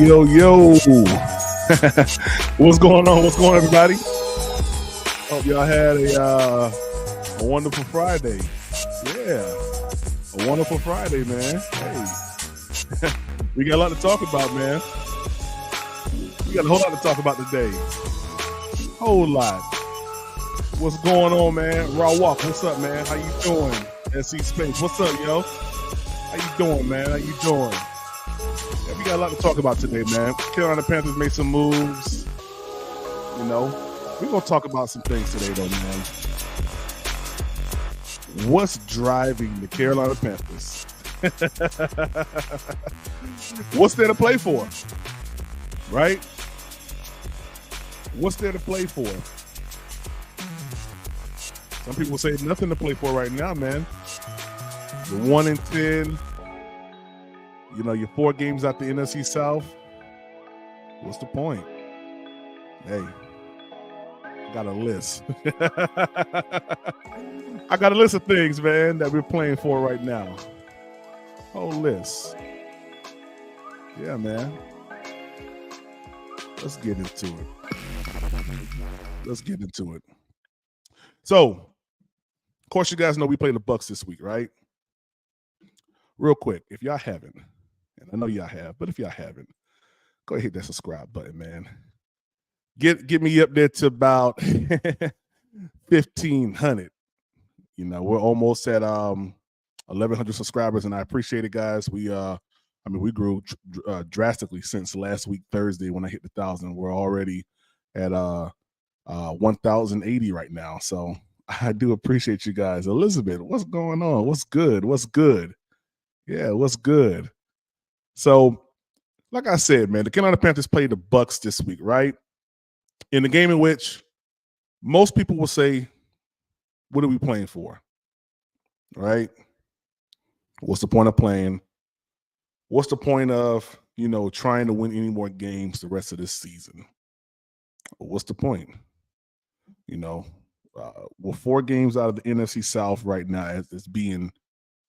Yo. What's going on? What's going on, everybody? Hope y'all had a wonderful Friday. Yeah, a wonderful Friday, man. Hey, we got a lot to talk about, man. We got a whole lot to talk about today. Whole lot. What's going on, man? Raw Walk, what's up, man? How you doing? SC Space, what's up, yo? How you doing, man? How you doing? Yeah, we got a lot to talk about today, man. Carolina Panthers made some moves. You know, we're going to talk about some things today, though, man. What's driving the Carolina Panthers? What's there to play for? Right? What's there to play for? Some people say nothing to play for right now, man. You're 1-10. You know, you're 4 games out the NFC South. What's the point? Hey, I got a list. I got a list of things, man, that we're playing for right now. Whole list. Yeah, man. Let's get into it. So, of course, you guys know we play the Bucks this week, right? Real quick, if y'all haven't, and I know y'all have, but if y'all haven't, go ahead and hit that subscribe button, man. Get me up there to about 1,500. You know, we're almost at 1,100 subscribers, and I appreciate it, guys. We grew drastically since last week Thursday when I hit the 1,000. We're already at 1,080 right now, so I do appreciate you guys. Elizabeth, what's going on? What's good? Yeah, what's good? So, like I said, man, the Carolina Panthers played the Bucks this week, right? In the game in which most people will say, what are we playing for? Right? What's the point of playing? What's the point of, you know, trying to win any more games the rest of this season? What's the point? You know, we're 4 games out of the NFC South right now as being,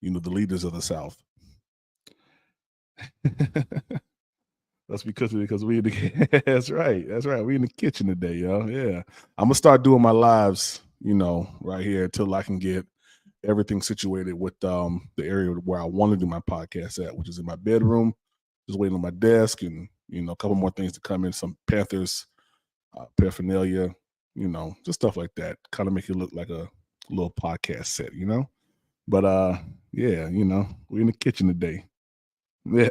you know, the leaders of the South. That's because we in the that's right. We in the kitchen today, y'all. Yeah. I'm gonna start doing my lives, you know, right here until I can get everything situated with the area where I want to do my podcast at, which is in my bedroom, just waiting on my desk, and you know, a couple more things to come in, some Panthers paraphernalia, you know, just stuff like that. Kind of make it look like a little podcast set, you know. But yeah, you know, we're in the kitchen today. Yeah.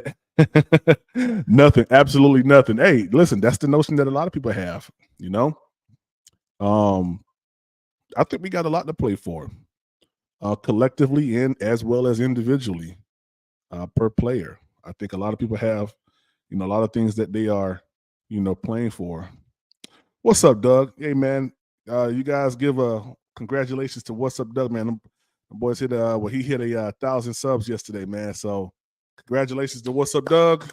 Nothing, absolutely nothing. Hey, listen, that's the notion that a lot of people have, you know. I think we got a lot to play for, collectively and as well as individually, per player. I think a lot of people have, you know, a lot of things that they are, you know, playing for. What's up, Doug? Hey, man, you guys give a congratulations to What's Up, Doug, man. The boys hit he hit 1,000 subs yesterday, man. So congratulations to What's Up, Doug.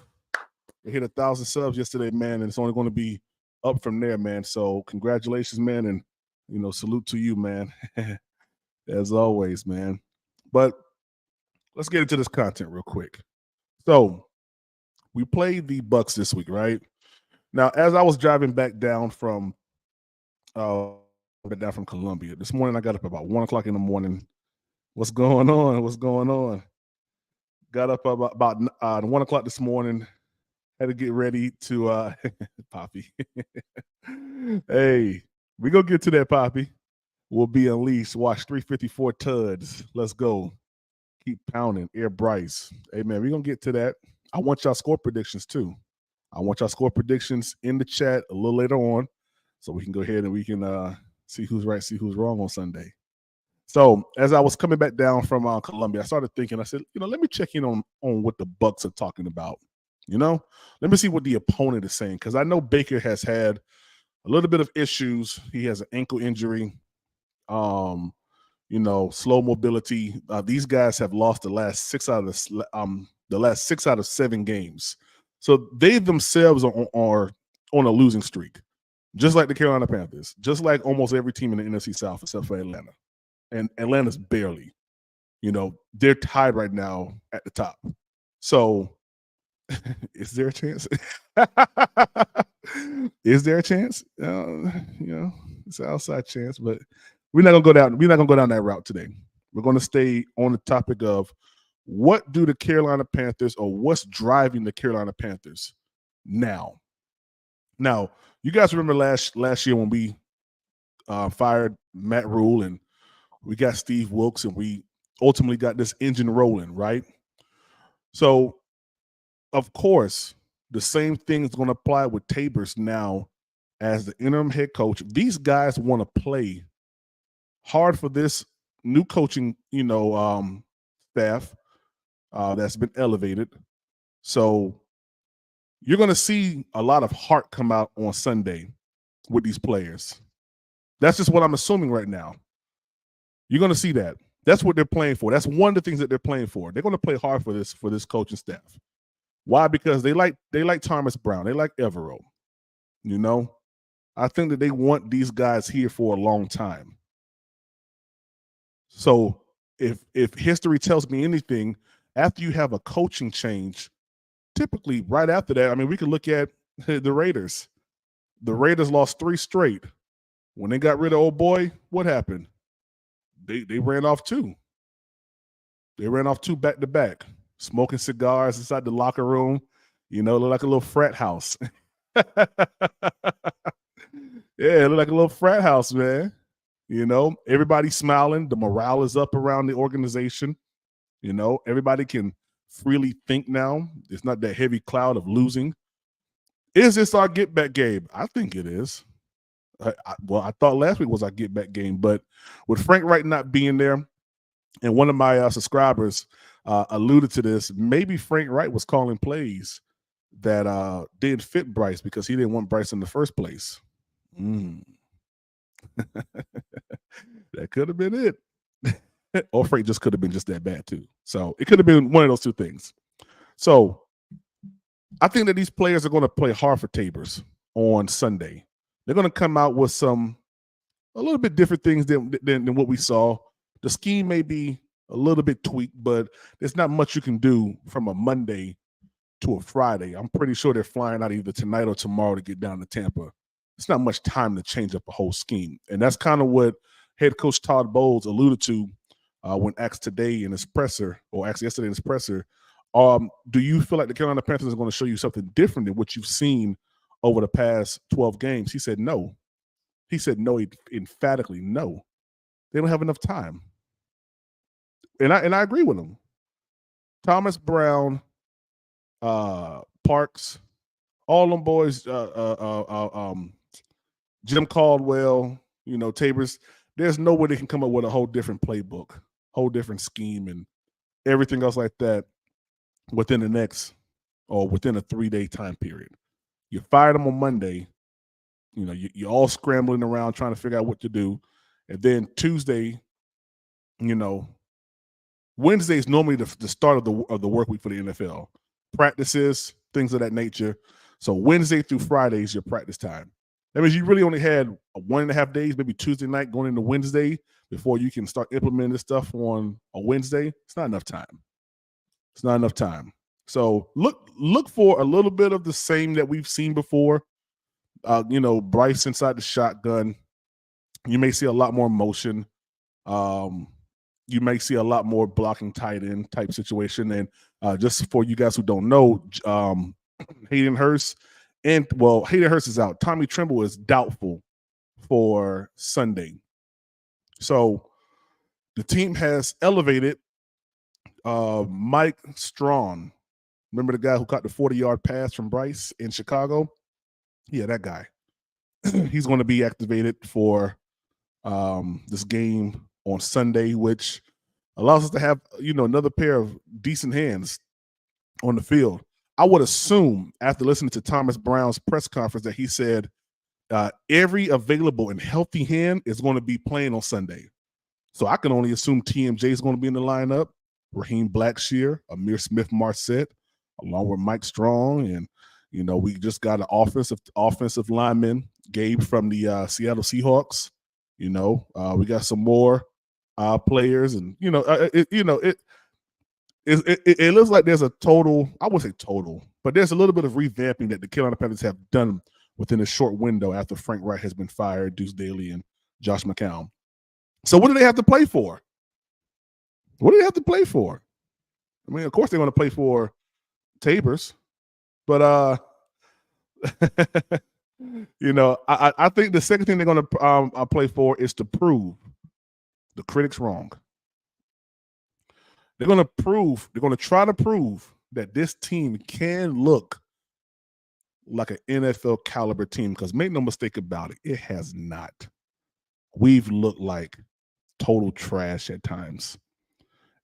They hit 1,000 subs yesterday, man, and it's only going to be up from there, man. So congratulations, man, and you know, salute to you, man. As always, man. But let's get into this content real quick. So we played the Bucks this week, right? Now, as I was driving back down from Columbia this morning, I got up about 1:00 in the morning. What's going on? Got up about 1:00 this morning. Had to get ready to Poppy. Hey, we gonna get to that, Poppy. We'll be unleashed. Watch 354 Tuds. Let's go. Keep pounding. Air Bryce. Hey, man, we're gonna get to that. I want y'all score predictions too. I want y'all score predictions in the chat a little later on, so we can go ahead and we can see who's right, see who's wrong on Sunday. So as I was coming back down from Columbia, I started thinking. I said, you know, let me check in on what the Bucks are talking about. You know, let me see what the opponent is saying, because I know Baker has had a little bit of issues. He has an ankle injury, you know, slow mobility. These guys have lost the last 6 out of 7 games, so they themselves are on a losing streak, just like the Carolina Panthers, just like almost every team in the NFC South except for Atlanta, and Atlanta's barely. You know, they're tied right now at the top. So Is there a chance? Is there a chance? It's an outside chance, but we're not gonna go down. We're not gonna go down that route today. We're gonna stay on the topic of what do the Carolina Panthers, or what's driving the Carolina Panthers now. Now, you guys remember last year when we fired Matt Rule and we got Steve Wilkes and we ultimately got this engine rolling, right? So, of course, the same thing is going to apply with Tabers now as the interim head coach. These guys want to play hard for this new coaching, staff that's been elevated. So you're going to see a lot of heart come out on Sunday with these players. That's just what I'm assuming right now. You're going to see that. That's what they're playing for. That's one of the things that they're playing for. They're going to play hard for this coaching staff. Why? Because they like Thomas Brown. They like Evero. I think that they want these guys here for a long time. So if history tells me anything, after you have a coaching change, typically right after that, I mean, we could look at the Raiders. The Raiders lost 3 straight. When they got rid of old boy, what happened? They ran off 2. They ran off 2 back to back, smoking cigars inside the locker room. Look like a little frat house. Yeah, it looked like a little frat house, man. Everybody's smiling. The morale is up around the organization. Everybody can freely think now. It's not that heavy cloud of losing. Is this our get back game? I think it is. I thought last week was our get back game, but with Frank Reich not being there, and one of my subscribers alluded to this, maybe Frank Reich was calling plays that didn't fit Bryce because he didn't want Bryce in the first place. That could have been it. Or Frank just could have been just that bad too. So it could have been one of those 2 things. So I think that these players are going to play hard for Tabers on Sunday. They're going to come out with a little bit different things than what we saw. The scheme may be a little bit tweaked, but there's not much you can do from a Monday to a Friday. I'm pretty sure they're flying out either tonight or tomorrow to get down to Tampa. It's not much time to change up a whole scheme. And that's kind of what head coach Todd Bowles alluded to when asked today in his presser, or asked yesterday in his presser, do you feel like the Carolina Panthers are going to show you something different than what you've seen over the past 12 games? He said no. He said no, emphatically no. They don't have enough time. And I agree with him. Thomas Brown, Parks, all them boys, Jim Caldwell, Tabers, there's no way they can come up with a whole different playbook, whole different scheme, and everything else like that within a 3-day time period. You fired them on Monday, you're all scrambling around trying to figure out what to do. And then Tuesday, Wednesday is normally the start of the work week for the NFL. Practices, things of that nature. So Wednesday through Friday is your practice time. That means you really only had 1.5 days, maybe Tuesday night going into Wednesday, before you can start implementing this stuff on a Wednesday. It's not enough time. It's not enough time. So look for a little bit of the same that we've seen before. Bryce inside the shotgun. You may see a lot more motion. You may see a lot more blocking tight end type situation. And just for you guys who don't know, Hayden Hurst is out. Tommy Tremble is doubtful for Sunday. So the team has elevated Mike Strachan. Remember the guy who caught the 40-yard pass from Bryce in Chicago? Yeah, that guy. He's going to be activated for this game on Sunday, which allows us to have, another pair of decent hands on the field. I would assume, after listening to Thomas Brown's press conference, that he said every available and healthy hand is going to be playing on Sunday. So I can only assume TMJ is going to be in the lineup, Raheem Blackshear, Amir Smith-Marset, along with Mike Strong. And, we just got an offensive lineman, Gabe from the Seattle Seahawks. We got some more players. And, it looks like there's a total, I wouldn't say total, But there's a little bit of revamping that the Carolina Panthers have done within a short window after Frank Reich has been fired, Deuce Daly and Josh McCown. So what do they have to play for? What do they have to play for? I mean, of course they're going to play for Tabers, but you know, I think the second thing they're going to play for is to prove the critics wrong. They're going to try to prove that this team can look like an NFL caliber team, because make no mistake about it, it has not. We've looked like total trash at times.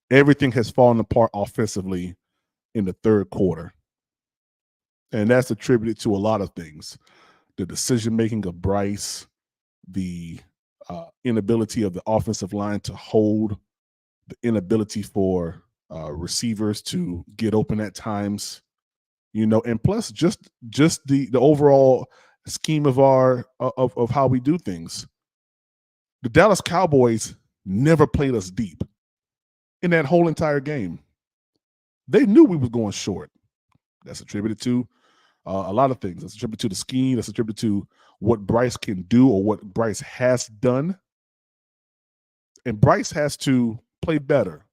Everything has fallen apart offensively in the third quarter. And that's attributed to a lot of things. The decision-making of Bryce, the inability of the offensive line to hold, the inability for receivers to get open at times, you know, and plus just the overall scheme of of how we do things. The Dallas Cowboys never played us deep in that whole entire game. They knew we was going short. That's attributed to a lot of things. That's attributed to the scheme. That's attributed to what Bryce can do or what Bryce has done. And Bryce has to play better.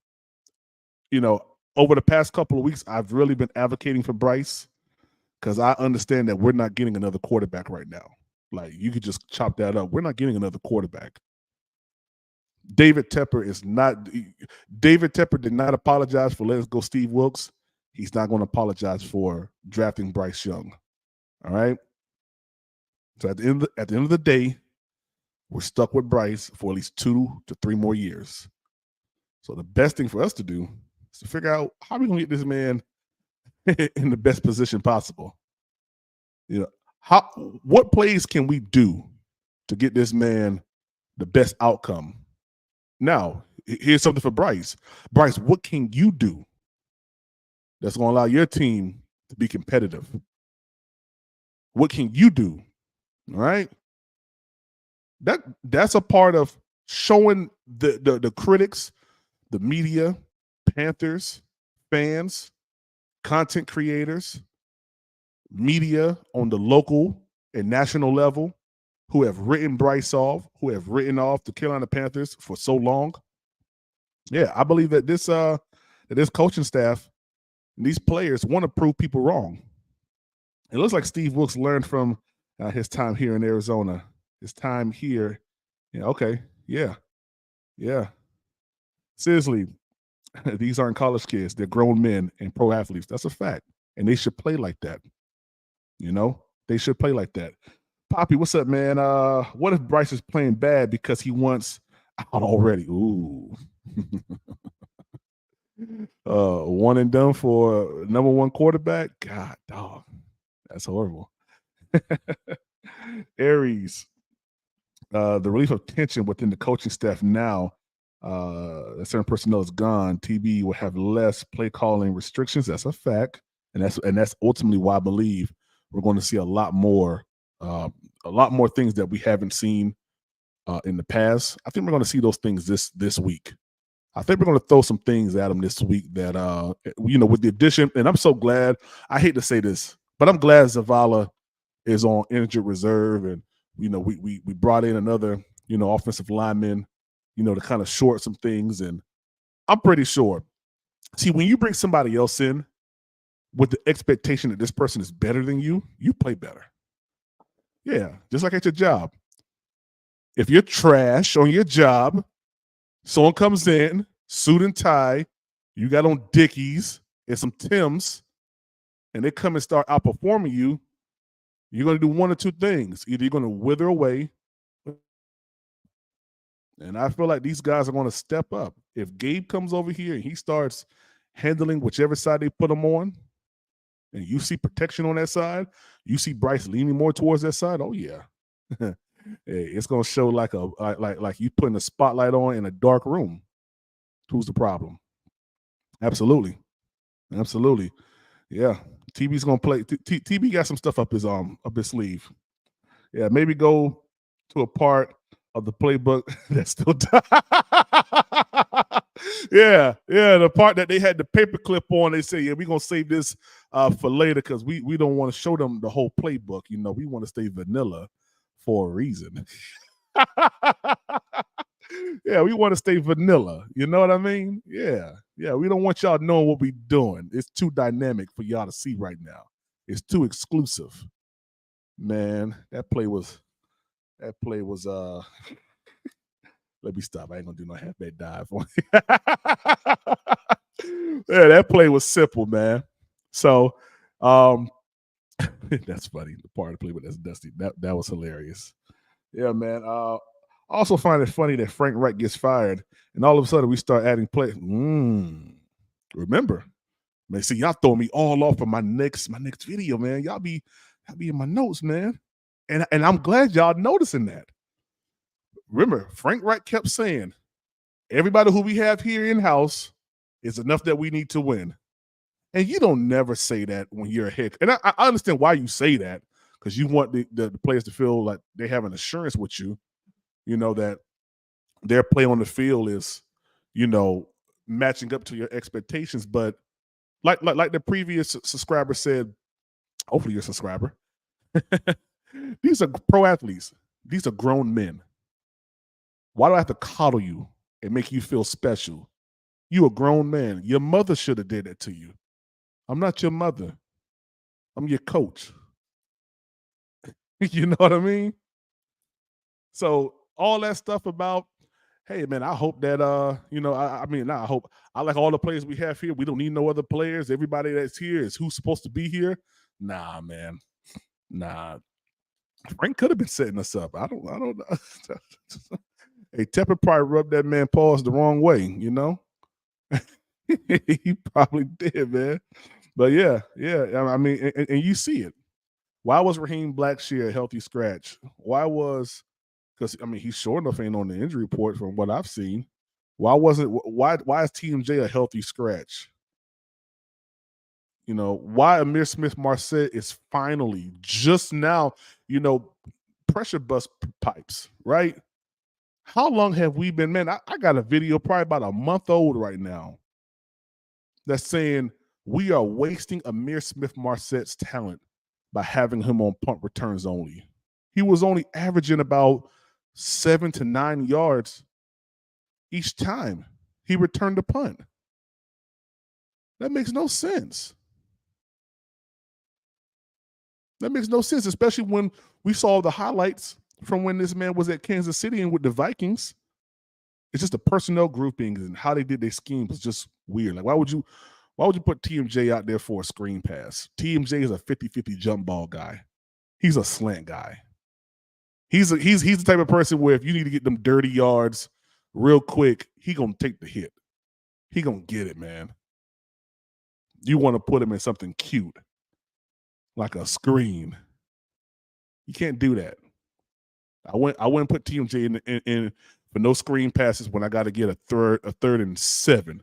You know, over the past couple of weeks, I've really been advocating for Bryce because I understand that we're not getting another quarterback right now. Like, you could just chop that up. We're not getting another quarterback. David Tepper did not apologize for letting go Steve Wilkes. He's not going to apologize for drafting Bryce Young. All right. So at the end of the day, we're stuck with Bryce for at least 2 to 3 more years. So the best thing for us to do is to figure out how we're going to get this man in the best position possible. You know, what plays can we do to get this man the best outcome? Now, here's something for Bryce. Bryce, what can you do that's going to allow your team to be competitive? What can you do? All right? That's a part of showing the critics, the media, Panthers, fans, content creators, media on the local and national level who have written Bryce off, who have written off the Carolina Panthers for so long. Yeah, I believe that this coaching staff and these players want to prove people wrong. It looks like Steve Wilkes learned from his time here in Arizona. His time here. Yeah, okay. Yeah. Seriously, these aren't college kids. They're grown men and pro athletes. That's a fact. And they should play like that. You know, they should play like that. Poppy, what's up, man? What if Bryce is playing bad because he wants out already? Ooh. One and done for number one quarterback? God, dog. That's horrible. Aries. The relief of tension within the coaching staff now. A certain personnel is gone. TB will have less play calling restrictions. That's a fact. And that's ultimately why I believe we're going to see a lot more things that we haven't seen in the past. I think we're going to see those things this week. I think we're going to throw some things at them this week that, you know, with the addition, and I'm so glad, I hate to say this, but I'm glad Zavala is on injured reserve. And, you know, we brought in another, you know, offensive lineman, you know, to kind of short some things. And I'm pretty sure, see, when you bring somebody else in with the expectation that this person is better than you, you play better. Yeah, just like at your job. If you're trash on your job, someone comes in, suit and tie, you got on Dickies and some Timbs, and they come and start outperforming you, you're going to do one or two things. Either you're going to wither away, and I feel like these guys are going to step up. If Gabe comes over here and he starts handling whichever side they put him on, and you see protection on that side, you see Bryce leaning more towards that side, oh yeah. It's going to show like you putting a spotlight on in a dark room. Who's the problem? Absolutely. Yeah. TB's going to play. TB got some stuff up his sleeve. Yeah, maybe go to a part of the playbook that's still Yeah, yeah. The part that they had the paperclip on, they say, yeah, we're gonna save this for later because we don't want to show them the whole playbook. We want to stay vanilla for a reason. Yeah, we want to stay vanilla. You know what I mean? Yeah, yeah. We don't want y'all knowing what we doing. It's too dynamic for y'all to see right now. It's too exclusive. Man, that play was let me stop. I ain't gonna do no half-back dive on it. Yeah, that play was simple, man. So um that's funny. The part of the play with that's Dusty. That was hilarious. Yeah, man. I also find it funny that Frank Reich gets fired, and all of a sudden we start adding play. Remember, man. See, y'all throw me all off of my next video, man. Y'all be in my notes, man. And I'm glad y'all noticing that. Remember, Frank Reich kept saying, everybody who we have here in house is enough that we need to win. And you don't never say that when you're a head. And I understand why you say that, because you want the players to feel like they have an assurance with you, that their play on the field is, matching up to your expectations. But like the previous subscriber said, hopefully you're a subscriber. These are pro athletes. These are grown men. Why do I have to coddle you and make you feel special? You a grown man. Your mother should have did that to you. I'm not your mother. I'm your coach. You know what I mean? So all that stuff about, hey man, I hope that I hope I like all the players we have here. We don't need no other players. Everybody that's here is who's supposed to be here. Nah, man. Nah. Frank could have been setting us up. I don't know. Hey, Tepper probably rubbed that man paws the wrong way, He probably did, man. But yeah. I mean, and you see it. Why was Raheem Blackshear a healthy scratch? Why was because he's short enough ain't on the injury report from what I've seen. Why is TMJ a healthy scratch? Why Amir Smith Marset is finally just now, pressure bust pipes, right? How long have we been, man? I got a video probably about a month old right now that's saying we are wasting Amir Smith Marset's talent by having him on punt returns only. He was only averaging about 7 to 9 yards each time he returned a punt. That makes no sense. That makes no sense, especially when we saw the highlights from when this man was at Kansas City and with the Vikings. It's just the personnel groupings and how they did their scheme was just weird. Like, why would you put TMJ out there for a screen pass? TMJ is a 50-50 jump ball guy. He's a slant guy. He's the type of person where if you need to get them dirty yards real quick, he gonna take the hit. He gonna get it, man. You want to put him in something cute, like a screen. You can't do that. I wouldn't put TMJ in for no screen passes when I got to get a third and 7.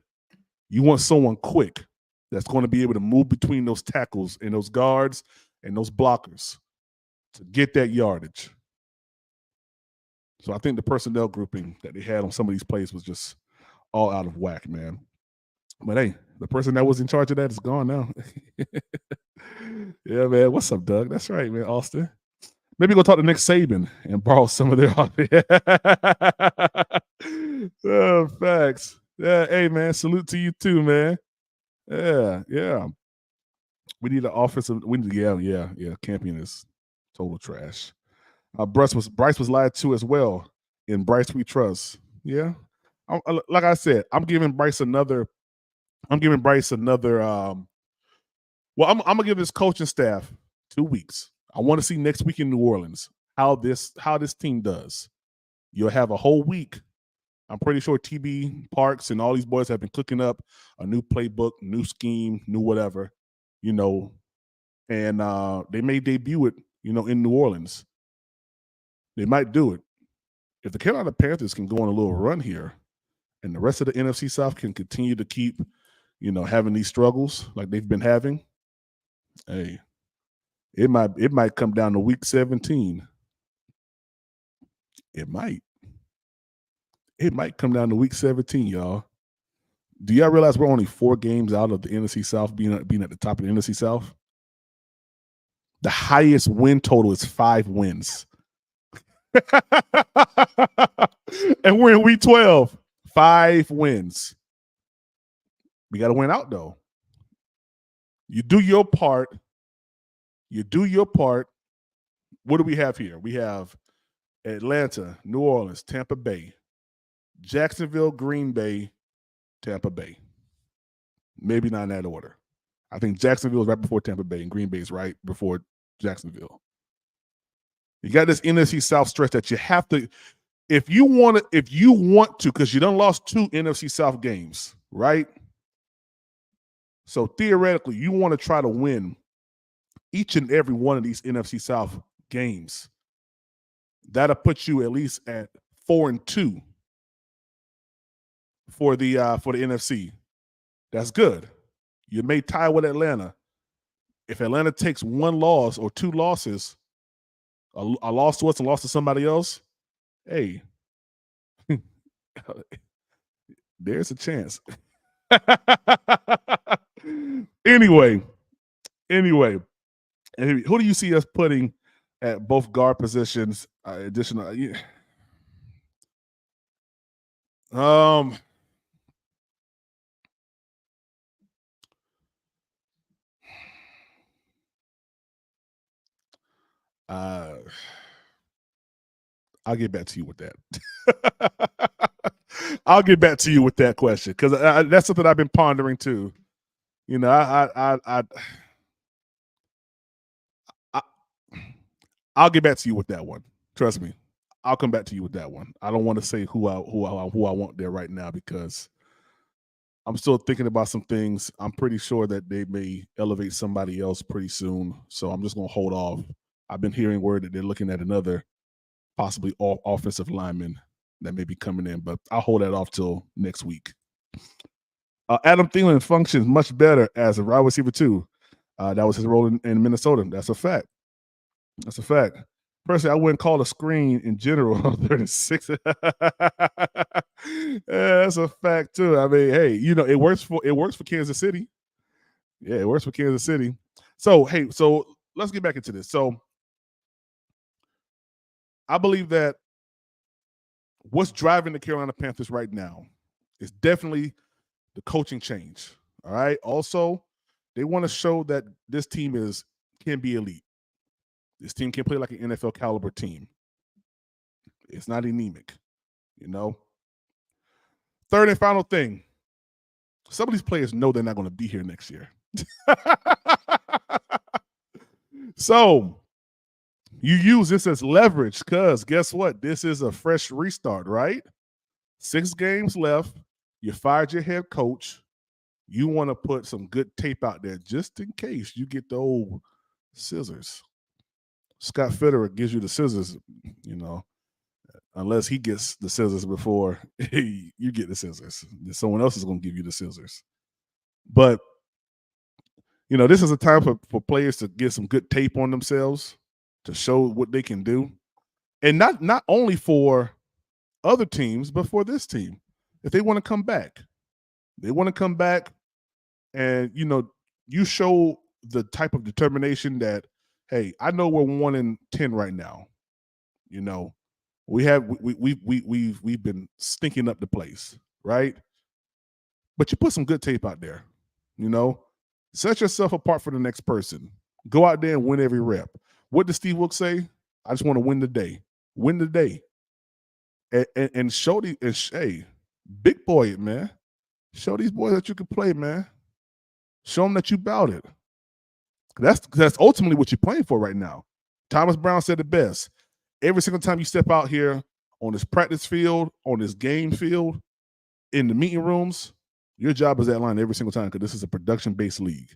You want someone quick that's going to be able to move between those tackles and those guards and those blockers to get that yardage. So I think the personnel grouping that they had on some of these plays was just all out of whack, man. But hey, the person that was in charge of that is gone now. Yeah, man. What's up, Doug? That's right, man. Austin. Maybe go talk to Nick Saban and borrow some of their. Oh, facts. Yeah, hey man, salute to you too, man. Yeah. We need an offensive. Yeah. Campion is total trash. Bryce was lied to as well. In Bryce we trust. Yeah, like I said, I'm giving Bryce another. Well, I'm gonna give his coaching staff 2 weeks. I want to see next week in New Orleans how this team does. You'll have a whole week. I'm pretty sure TB Parks and all these boys have been cooking up a new playbook, new scheme, new whatever, and they may debut it, in New Orleans. They might do it. If the Carolina Panthers can go on a little run here and the rest of the NFC South can continue to keep, having these struggles like they've been having, hey, it might come down to week 17. It might come down to week 17, y'all. Do y'all realize we're only 4 games out of the NFC South being at the top of the NFC South? The highest win total is 5 wins. And we're in week 12. 5 wins. We got to win out, though. You do your part. You do your part. What do we have here? We have Atlanta, New Orleans, Tampa Bay, Jacksonville, Green Bay, Tampa Bay. Maybe not in that order. I think Jacksonville is right before Tampa Bay, and Green Bay is right before Jacksonville. You got this NFC South stretch that you have to, if you want to, because you done lost 2 NFC South games, right? So theoretically, you want to try to win each and every one of these NFC South games. That'll put you at least at 4-2 for the NFC. That's good. You may tie with Atlanta. If Atlanta takes 1 loss or 2 losses, a loss to us and loss to somebody else, hey, there's a chance. Anyway, who do you see us putting at both guard positions? Additional, I'll get back to you with that. I'll get back to you with that question because that's something I've been pondering too. You know, I'll get back to you with that one. Trust me, I'll come back to you with that one. I don't want to say who I want there right now because I'm still thinking about some things. I'm pretty sure that they may elevate somebody else pretty soon, so I'm just gonna hold off. I've been hearing word that they're looking at another possibly offensive lineman that may be coming in, but I'll hold that off till next week. Adam Thielen functions much better as a wide receiver too. That was his role in Minnesota. That's a fact. That's a fact. Personally, I wouldn't call a screen in general 36. That's a fact too. I mean, hey, you know, it works for Kansas City. Yeah, it works for Kansas City. So, hey, so let's get back into this. So, I believe that what's driving the Carolina Panthers right now is definitely the coaching change. All right. Also, they want to show that this team can be elite. This team can play like an NFL caliber team. It's not anemic, you know. Third and final thing. Some of these players know they're not going to be here next year. So you use this as leverage because guess what? This is a fresh restart, right? 6 games left. You fired your head coach. You want to put some good tape out there just in case you get the old scissors. Scott Fitterer gives you the scissors, you know, unless he gets the scissors before you get the scissors. Someone else is going to give you the scissors. But, you know, this is a time for players to get some good tape on themselves to show what they can do. And not only for other teams, but for this team. If they want to come back, and, you know, you show the type of determination that, hey, I know we're 1-10 right now. You know, we've been stinking up the place, right? But you put some good tape out there, you know, set yourself apart for the next person. Go out there and win every rep. What does Steve Wilkes say? I just want to win the day. Win the day. And show hey, big boy it, man. Show these boys that you can play, man. Show them that you bout it. That's ultimately what you're playing for right now. Thomas Brown said it best. Every single time you step out here on this practice field, on this game field, in the meeting rooms, your job is that line every single time because this is a production-based league.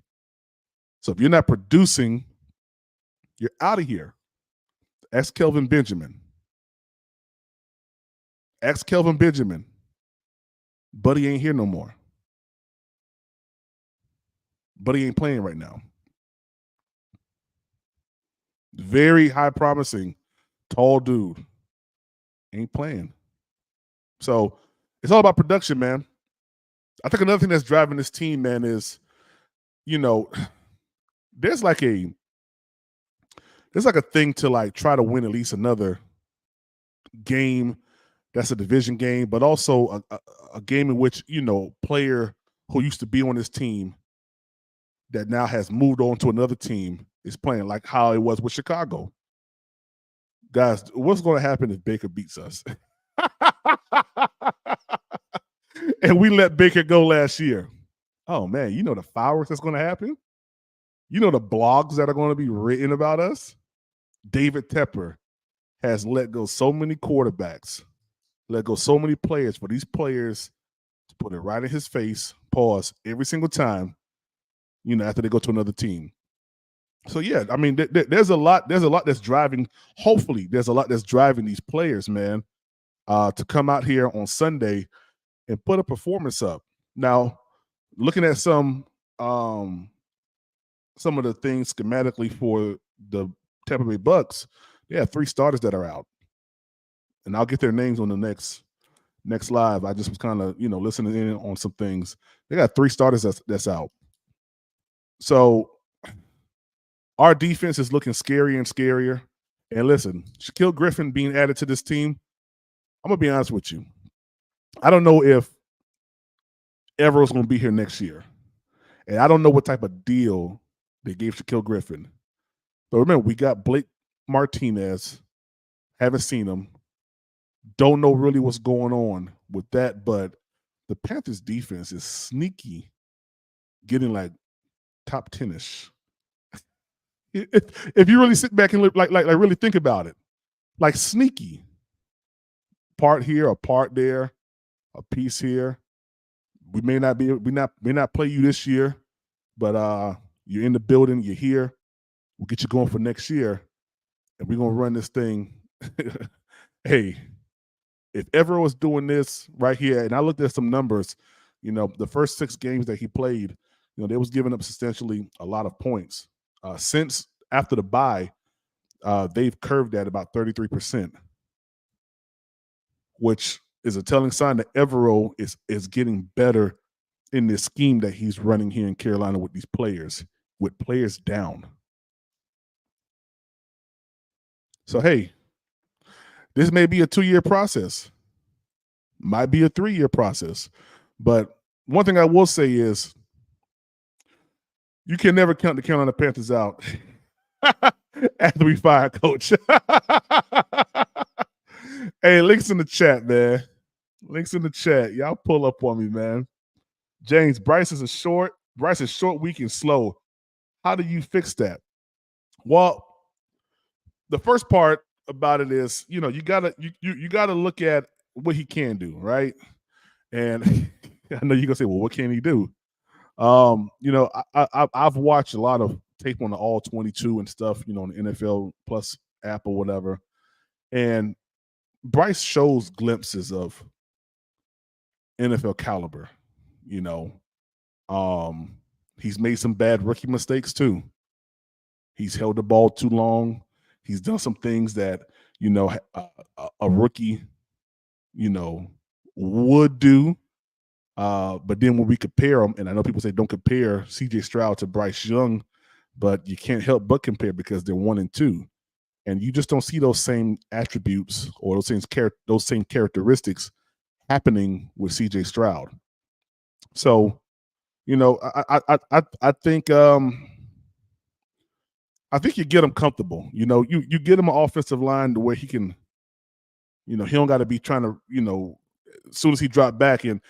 So if you're not producing, you're out of here. Ask Kelvin Benjamin. Buddy ain't here no more. Buddy ain't playing right now. Very high promising, tall dude. Ain't playing. So it's all about production, man. I think another thing that's driving this team, man, is, you know, there's like a thing to like try to win at least another game that's a division game, but also a game in which, player who used to be on this team that now has moved on to another team is playing, like how it was with Chicago. Guys, what's going to happen if Baker beats us? And we let Baker go last year. Oh, man, you know the fireworks that's going to happen? You know the blogs that are going to be written about us? David Tepper has let go so many quarterbacks, let go so many players for these players to put it right in his face, pause, every single time, after they go to another team. So, yeah, I mean, there's a lot that's driving, hopefully there's a lot that's driving these players, man, to come out here on Sunday and put a performance up. Now, looking at some of the things schematically for the Tampa Bay Bucks, they have 3 starters that are out, and I'll get their names on the next live. I just was kind of listening in on some things. They got 3 starters that's out. So our defense is looking scarier and scarier. And listen, Shaquille Griffin being added to this team, I'm gonna be honest with you. I don't know if Everett's going to be here next year. And I don't know what type of deal they gave Shaquille Griffin. But remember, we got Blake Martinez. Haven't seen him. Don't know really what's going on with that. But the Panthers defense is sneaky, getting like top 10-ish. If you really sit back and look, like really think about it, like sneaky. Part here, a part there, a piece here. We may not play you this year, but you're in the building, you're here. We'll get you going for next year, and we're gonna run this thing. Hey, if Everett was doing this right here, and I looked at some numbers, the first 6 games that he played, they was giving up substantially a lot of points. Since after the bye, they've curved at about 33%, which is a telling sign that Evero is getting better in this scheme that he's running here in Carolina with these players, with players down. So, hey, this may be a 2-year process, might be a 3-year process. But one thing I will say is you can never count the Carolina Panthers out after we fire coach. Hey, links in the chat, man. Links in the chat. Y'all pull up on me, man. James, Bryce is short, weak, and slow. How do you fix that? Well, the first part about it is, you gotta look at what he can do, right? And I know you're gonna say, well, what can he do? I've watched a lot of tape on the All 22 and stuff, on the NFL Plus app or whatever, and Bryce shows glimpses of NFL caliber. He's made some bad rookie mistakes too. He's held the ball too long. He's done some things that a rookie would do. But then when we compare them, and I know people say don't compare CJ Stroud to Bryce Young, but you can't help but compare because they're 1 and 2. And you just don't see those same attributes or those same characteristics happening with CJ Stroud. So, I think you get him comfortable. You get him an offensive line to where he can, he don't got to be trying to, as soon as he dropped back, and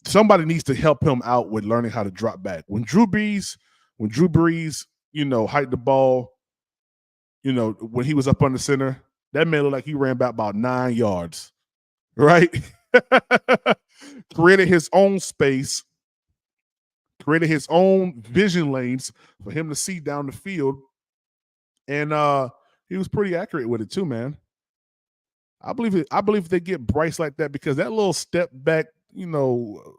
somebody needs to help him out with learning how to drop back. When Drew Brees, hiked the ball, when he was up under center, that man looked like he ran back about 9 yards, right? Created his own space, created his own vision lanes for him to see down the field. And he was pretty accurate with it too, man. I believe they get Bryce like that, because that little step back, little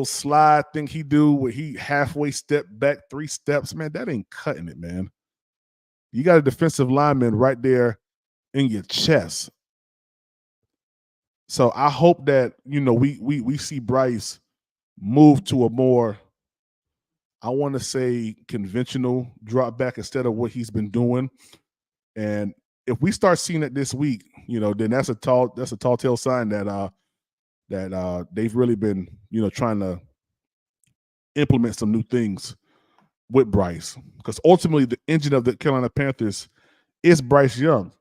slide thing he do where he halfway step back 3 steps, man, that ain't cutting it, man. You got a defensive lineman right there in your chest. So I hope that, we see Bryce move to a more, I want to say, conventional drop back instead of what he's been doing. And if we start seeing it this week, then that's a tall tale sign that they've really been, trying to implement some new things with Bryce. Because ultimately the engine of the Carolina Panthers is Bryce Young.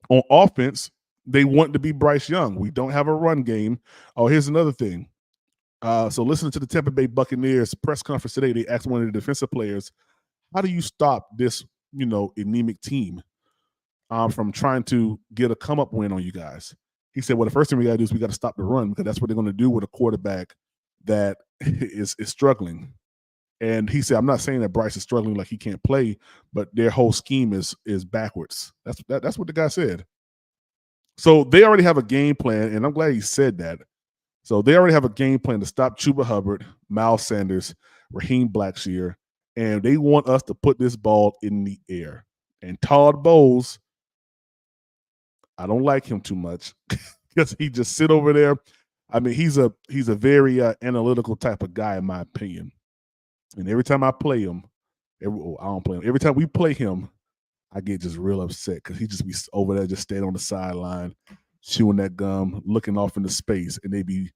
On offense, they want to be Bryce Young. We don't have a run game. Oh, here's another thing. So listening to the Tampa Bay Buccaneers press conference today, they asked one of the defensive players, how do you stop this, anemic team from trying to get a come up win on you guys? He said, well, the first thing we got to do is we got to stop the run, because that's what they're going to do with a quarterback that is struggling. And he said, I'm not saying that Bryce is struggling like he can't play, but their whole scheme is backwards. That's what the guy said. So they already have a game plan, and I'm glad he said that. So they already have a game plan to stop Chuba Hubbard, Miles Sanders, Raheem Blackshear, and they want us to put this ball in the air. And Todd Bowles, I don't like him too much because he just sit over there. I mean, he's a very analytical type of guy, in my opinion. And every time I play him, I don't play him. Every time we play him, I get just real upset because he just be over there just staying on the sideline, chewing that gum, looking off into space, and they be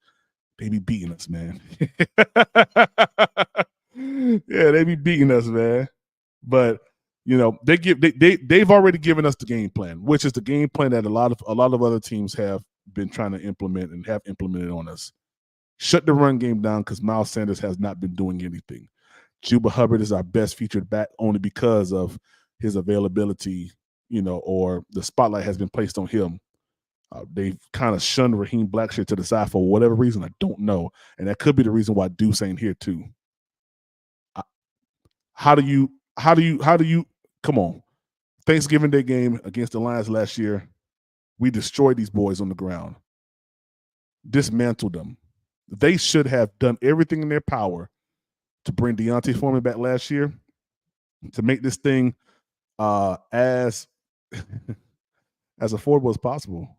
beating us, man. Yeah, they be beating us, man. But they've already given us the game plan, which is the game plan that a lot of other teams have been trying to implement and have implemented on us. Shut the run game down because Miles Sanders has not been doing anything. Chuba Hubbard is our best featured back only because of his availability, or the spotlight has been placed on him. They've kind of shunned Raheem Blackshear to the side for whatever reason. I don't know. And that could be the reason why Deuce ain't here too. How do you come on? Thanksgiving Day game against the Lions last year, we destroyed these boys on the ground, dismantled them. They should have done everything in their power to bring Deontay Foreman back last year to make this thing as affordable as possible.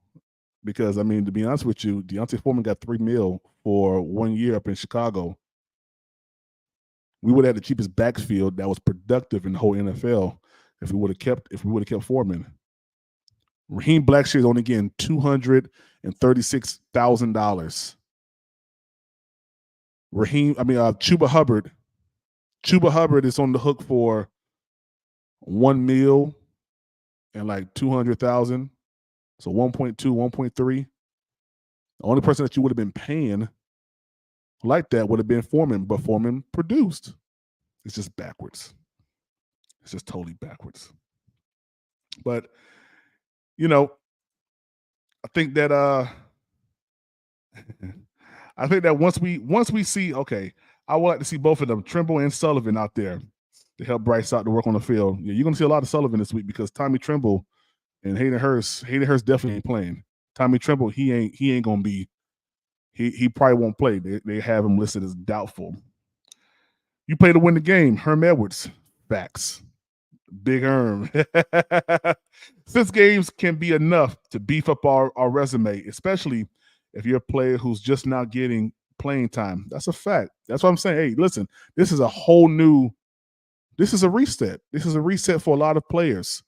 Because, I mean, to be honest with you, Deontay Foreman got $3 million for 1 year up in Chicago. We would have had the cheapest backfield that was productive in the whole NFL if we would have kept Foreman. Raheem Blackshear is only getting $236,000. Chuba Hubbard is on the hook for $1 million and like $200,000. So 1.2, 1.3. The only person that you would have been paying like that would have been Foreman, but Foreman produced. It's just backwards. It's just totally backwards. But, I think that once we see, okay, I would like to see both of them, Trimble and Sullivan, out there to help Bryce out to work on the field. Yeah, you're gonna see a lot of Sullivan this week because Tommy Trimble and Hayden Hurst definitely ain't playing. Tommy Trimble, he ain't gonna be. He probably won't play. They have him listed as doubtful. You play to win the game. Herm Edwards, facts. Big Herm. Since games can be enough to beef up our resume, especially if you're a player who's just now getting playing time. That's a fact. That's what I'm saying. Hey, listen, this is a reset. This is a reset for a lot of players.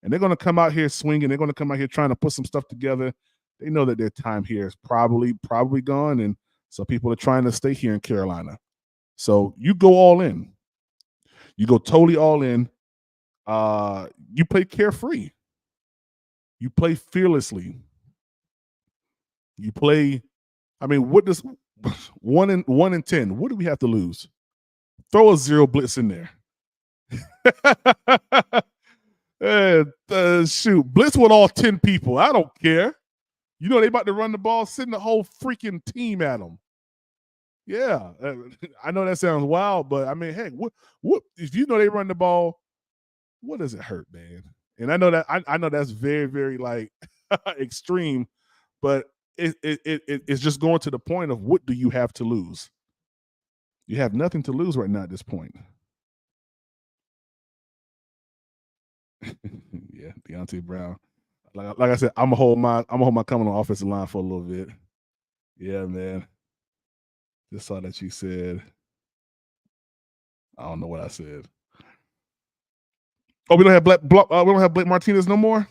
And they're going to come out here swinging. They're going to come out here trying to put some stuff together. They know that their time here is probably gone, and so people are trying to stay here in Carolina. So you go all in. You go totally all in. You play carefree. You play fearlessly. You play. I mean, what does 1 in 10? What do we have to lose? Throw a zero blitz in there. Shoot, blitz with all 10 people. I don't care. They about to run the ball, send the whole freaking team at them. Yeah, I know that sounds wild, but I mean, heck, what if they run the ball? What does it hurt, man? And I know that I know that's very, very like extreme, but it's just going to the point of what do you have to lose? You have nothing to lose right now at this point. Yeah, Deontay Brown. Like I said, I'm gonna hold my coming on offensive line for a little bit. Yeah, man. Just saw that you said. I don't know what I said. Oh, we don't have Blake Martinez no more.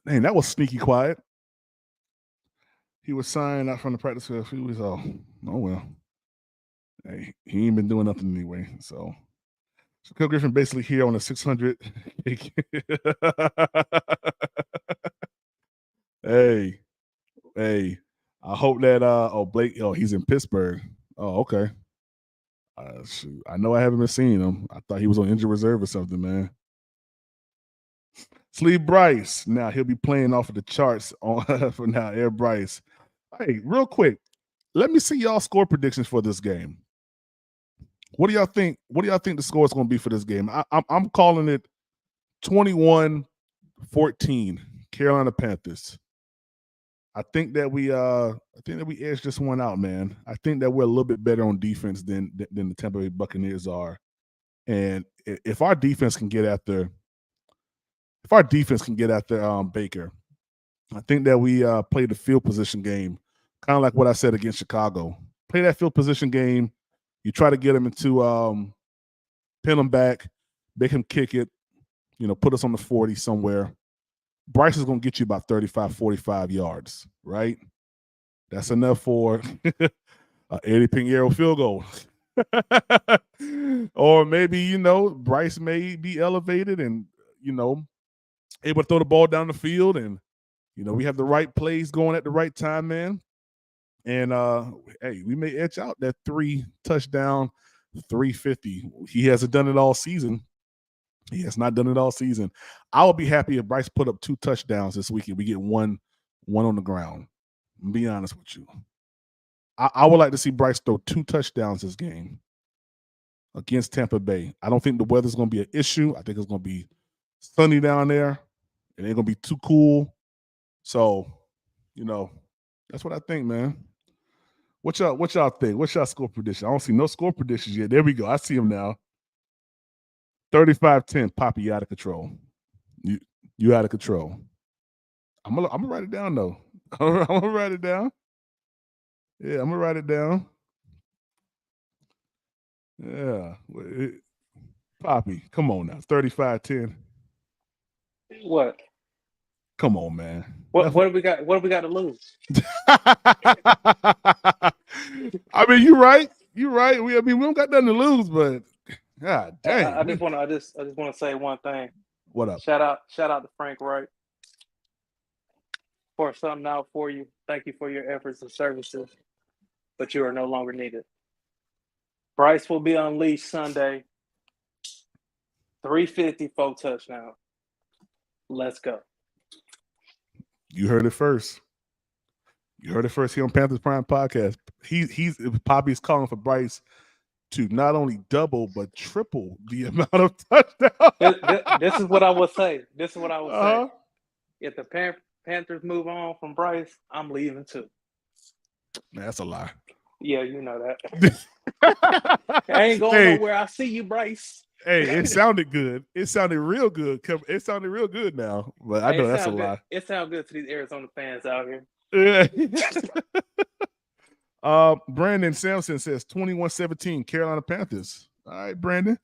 Dang, that was sneaky quiet. He was signed out from the practice field. He was oh well. Hey, he ain't been doing nothing anyway. So Shaquille Griffin basically here on a 600. Hey. I hope that Blake. Oh, he's in Pittsburgh. Oh, okay. Shoot. I know I haven't been seeing him. I thought he was on injured reserve or something, man. Sleeve Bryce. Now he'll be playing off of the charts on for now. Air Bryce. Hey, real quick, let me see y'all score predictions for this game. What do y'all think? What do y'all think the score is going to be for this game? I'm calling it 21-14, Carolina Panthers. I think that we edged this one out, man. I think that we're a little bit better on defense than the Tampa Bay Buccaneers are. And if our defense can get after Baker, I think that we play the field position game, kind of like what I said against Chicago. Play that field position game. You try to get him into pin him back, make him kick it, put us on the 40 somewhere. Bryce is going to get you about 35, 45 yards, right? That's enough for Eddie Pinheiro field goal. Or maybe, Bryce may be elevated and, able to throw the ball down the field and, we have the right plays going at the right time, man. And, hey, we may edge out that 3-touchdown, 350. He hasn't done it all season. He has not done it all season. I would be happy if Bryce put up 2 touchdowns this weekend. We get one on the ground. I'll be honest with you. I would like to see Bryce throw 2 touchdowns this game against Tampa Bay. I don't think the weather's going to be an issue. I think it's going to be sunny down there. It ain't going to be too cool. So, that's what I think, man. What y'all think? What's y'all score prediction? I don't see no score predictions yet. There we go. I see him now. 35-10, Poppy, you out of control. You out of control. I'm gonna write it down though. I'm gonna write it down. Yeah, I'm gonna write it down. Yeah. Poppy, come on now. 35-10. What? Come on, man. What do we got? What do we got to lose? I mean, you're right. You're right. We don't got nothing to lose, but God dang. I just want to say one thing. What up? Shout out to Frank Reich for something out for you. Thank you for your efforts and services, but you are no longer needed. Bryce will be unleashed Sunday. 350, 4 touchdowns. Let's go. You heard it first. You heard it first here on Panthers Prime Podcast. Poppy's calling for Bryce to not only double but triple the amount of touchdowns. This is what I would say. Say. If the Panthers move on from Bryce, I'm leaving too. Man, that's a lie. Yeah, you know that. I ain't going nowhere. I see you, Bryce. Hey, it sounded good. It sounded real good. It sounded real good now, but I know that's a lie. It sounds good to these Arizona fans out here. Brandon Sampson says 21-17 Carolina Panthers. All right, Brandon.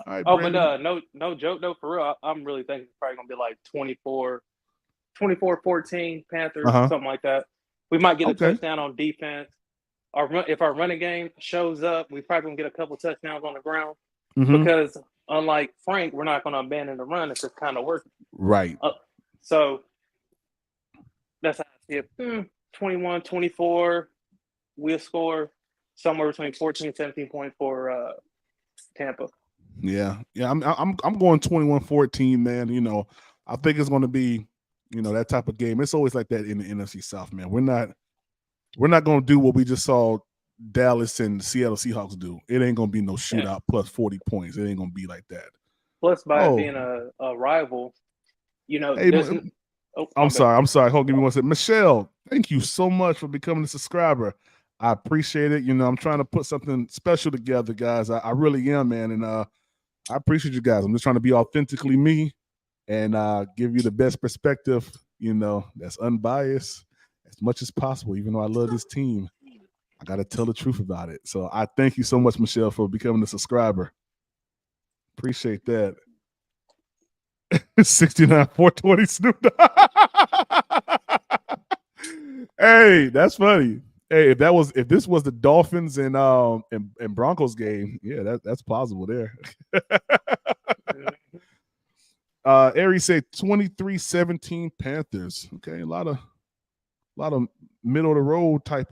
All right, Brandon. But no joke though, for real. I'm really thinking it's probably gonna be like 24-14 Panthers, something like that. We might get a touchdown on defense. If our running game shows up, we probably gonna get a couple touchdowns on the ground. Because unlike Frank, we're not gonna abandon the run if it's kind of working. Right. So that's how I see it. 21-24, we'll score somewhere between 14-17 points for Tampa. Yeah. I'm going 21-14, man. I think it's going to be, that type of game. It's always like that in the NFC South, man. We're not going to do what we just saw Dallas and Seattle Seahawks do. It ain't going to be no shootout plus 40 points. It ain't going to be like that. Plus, by it being a rival, hey, I'm sorry. Hold on, give me one second. Michelle, thank you so much for becoming a subscriber. I appreciate it. I'm trying to put something special together, guys. I really am, man. And I appreciate you guys. I'm just trying to be authentically me and give you the best perspective, that's unbiased as much as possible, even though I love this team. I got to tell the truth about it. So I thank you so much, Michelle, for becoming a subscriber. Appreciate that. 69 420 Snoop Dogg. Hey, that's funny. Hey, if this was the Dolphins and Broncos game, yeah, that's plausible there. Aries said 23-17 Panthers. Okay, a lot of middle of the road type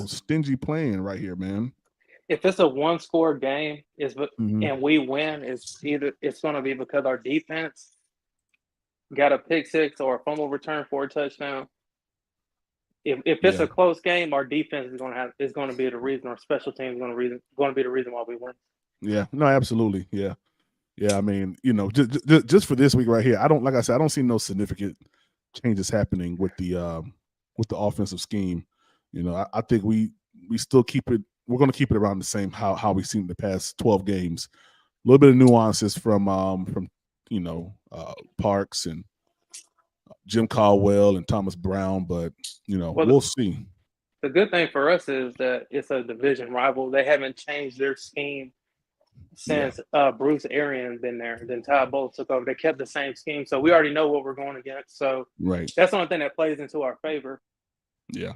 stingy playing right here, man. If it's a one-score game, and we win, it's going to be because our defense got a pick six or a fumble return for a touchdown. If it's a close game, our defense is going to be the reason, or special teams is going to be the reason why we win. Yeah, no, absolutely, yeah. I mean, just for this week right here, I don't see no significant changes happening with the offensive scheme. I think we still keep it. We're going to keep it around the same how we've seen the past 12 games. A little bit of nuances from Parks and Jim Caldwell and Thomas Brown, but we'll see. The good thing for us is that it's a division rival. They haven't changed their scheme since Bruce Arians been there. Then Todd Bowles took over. They kept the same scheme, so we already know what we're going against. So that's the only thing that plays into our favor. Yeah.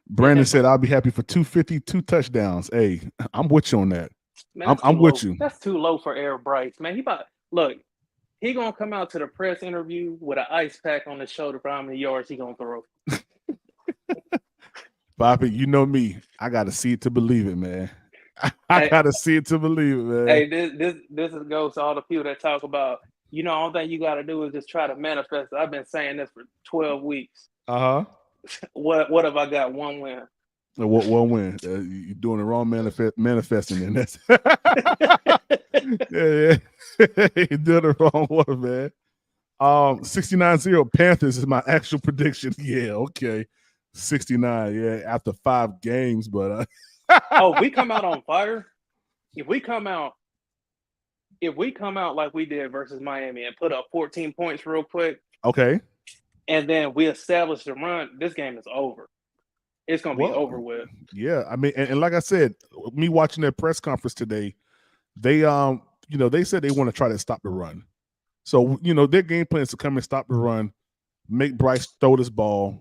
Brandon said, "I'll be happy for 250, 2 touchdowns." Hey, I'm with you on that. Man, I'm with you. That's too low for Air Bryce, man. He gonna come out to the press interview with an ice pack on his shoulder for how many yards he gonna throw. Bobby, you know me. I gotta see it to believe it, man. I gotta see it to believe it, man. Hey, this goes to all the people that talk about, all thing you gotta do is just try to manifest. I've been saying this for 12 weeks. What have I got? One win. One win. You're doing the wrong manifesting, and that's yeah. You're doing the wrong one, man. 69-0 Panthers is my actual prediction. Yeah, okay. 69, yeah, after 5 games, but if we come out on fire, if we come out like we did versus Miami and put up 14 points real quick, okay, and then we establish the run, this game is over. It's going to be over with. Yeah, I mean, and like I said, me watching their press conference today, they they said they want to try to stop the run. So, their game plan is to come and stop the run, make Bryce throw this ball,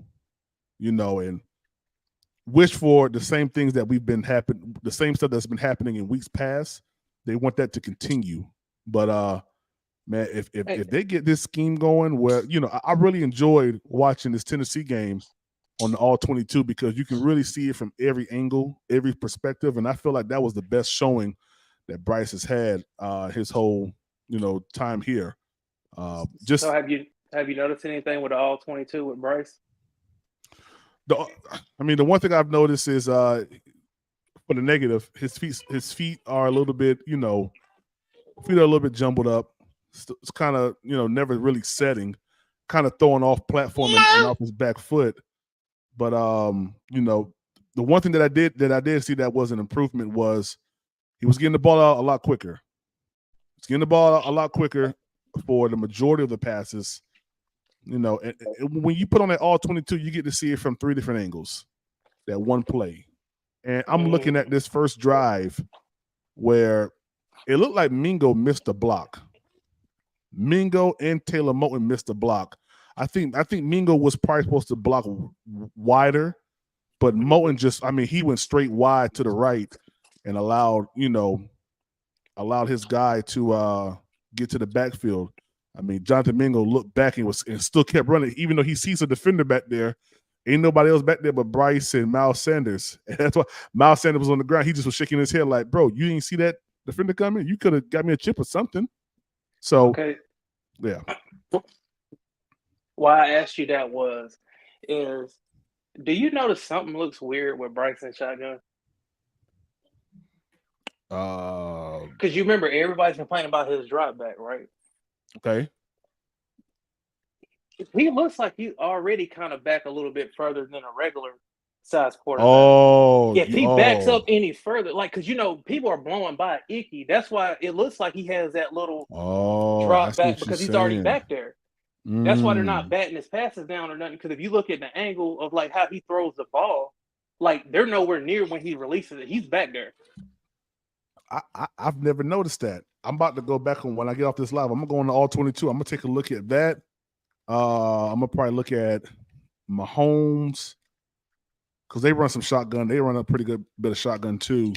and wish for the same things that the same stuff that's been happening in weeks past. They want that to continue. But man, if they get this scheme going, where I really enjoyed watching this Tennessee game on the all 22 because you can really see it from every angle, every perspective, and I feel like that was the best showing that Bryce has had his whole time here. So have you noticed anything with the all 22 with Bryce? The one thing I've noticed is for the negative, his feet are a little bit, feet are a little bit jumbled up. It's kind of, never really setting, kind of throwing off platform and off his back foot. But the one thing that I did see that was an improvement was he was getting the ball out a lot quicker. He's getting the ball out a lot quicker for the majority of the passes. And when you put on that all 22, you get to see it from 3 different angles. That one play. And I'm looking at this first drive where it looked like Mingo missed a block. Mingo and Taylor Moton missed a block. I think Mingo was probably supposed to block wider, but Moton he went straight wide to the right and allowed his guy to get to the backfield. Jonathan Mingo looked back and still kept running, even though he sees a defender back there. Ain't nobody else back there but Bryce and Miles Sanders. And that's why Miles Sanders was on the ground. He just was shaking his head like, bro, you didn't see that defender coming? You could have got me a chip or something. So, okay. Yeah. Why I asked you that is do you notice something looks weird with Bryce and shotgun? Because you remember everybody's complaining about his drop back, right? Okay. He looks like he's already kind of back a little bit further than a regular size quarterback. If he backs up any further, because people are blowing by Icky. That's why it looks like he has that little drop back because he's already back there. That's why they're not batting his passes down or nothing. Because if you look at the angle of how he throws the ball, like they're nowhere near when he releases it. He's back there. I've never noticed that. I'm about to go back on when I get off this live. I'm gonna go on to all 22. I'm gonna take a look at that. I'm gonna probably look at Mahomes because they run some shotgun. They run a pretty good bit of shotgun too.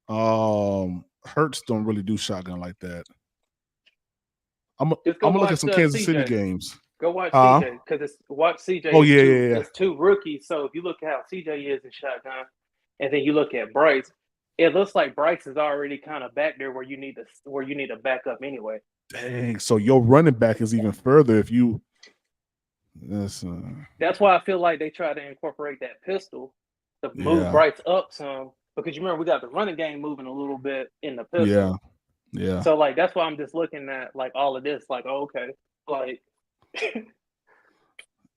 Hurts don't really do shotgun like that. I'm gonna look at some Kansas City games. Go watch CJ because watch CJ. Oh yeah. It's two rookies. So if you look at how CJ is in shotgun, and then you look at Bryce, it looks like Bryce is already kind of back there where you need to back up anyway. Dang, so your running back is even further if you. That's why I feel like they try to incorporate that pistol to move Bryce up some because you remember we got the running game moving a little bit in the pistol. Yeah. So like that's why I'm just looking at like all of this like okay like.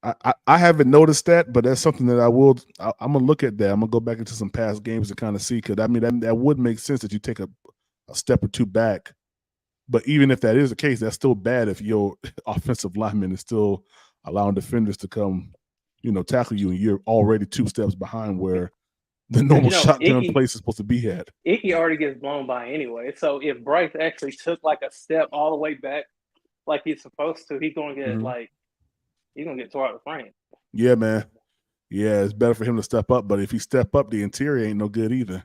I haven't noticed that, but that's something that I'm gonna look at that. I'm gonna go back into some past games to kind of see because I mean that would make sense that you take a step or two back. But even if that is the case, that's still bad if your offensive lineman is still allowing defenders to come, tackle you, and you're already 2 steps behind where the normal shotgun place is supposed to be at. Icky already gets blown by anyway. So if Bryce actually took like a step all the way back like he's supposed to, he's gonna get he's gonna get tore out of the frame. Yeah, man. Yeah, it's better for him to step up, but if he step up, the interior ain't no good either.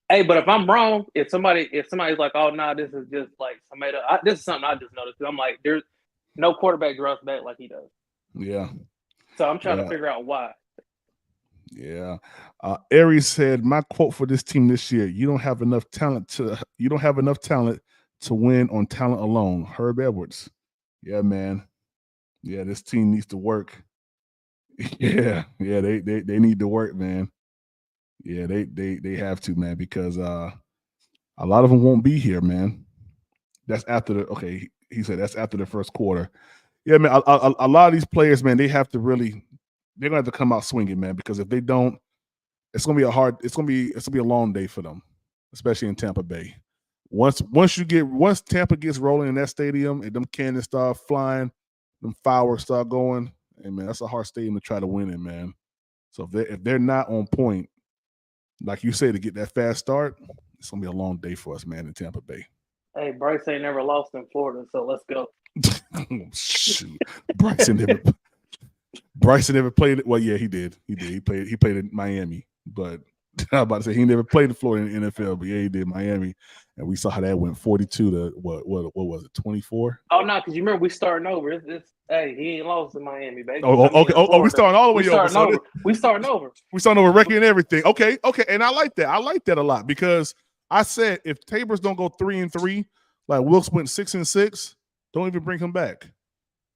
Hey, but if I'm wrong, if somebody's like, oh no, this is just like somebody. This is something I just noticed. I'm like, there's no quarterback drops back like he does. Yeah. So I'm trying to figure out why. Yeah. Aries said, my quote for this team this year: you don't have enough talent to win on talent alone. Herb Edwards. Yeah, man. Yeah, this team needs to work. Yeah, they need to work, man. Yeah, they have to, man, because a lot of them won't be here, man. That's after he said that's after the first quarter. Yeah, man, a lot of these players, man, they're gonna have to come out swinging, man, because if they don't, it's gonna be a long day for them, especially in Tampa Bay. Once Tampa gets rolling in that stadium and them cannons start flying, them fireworks start going, and man, that's a hard stadium to try to win in, man. So if they're not on point, like you say, to get that fast start, it's gonna be a long day for us, man, in Tampa Bay. Hey, Bryce ain't never lost in Florida, so let's go. Shoot, Bryson never played it. Well, yeah, he did. He played in Miami, but I'm about to say he never played in Florida in the NFL, but yeah, he did Miami, and we saw how that went 42 to what was it, 24? Oh no, because you remember we starting over. Hey, he ain't lost in Miami, baby. Okay. We starting all the way over. We starting over. We starting over, record and everything. Okay, and I like that. I like that a lot because I said if Tabors don't go 3-3, like Wilkes went 6-6, don't even bring him back.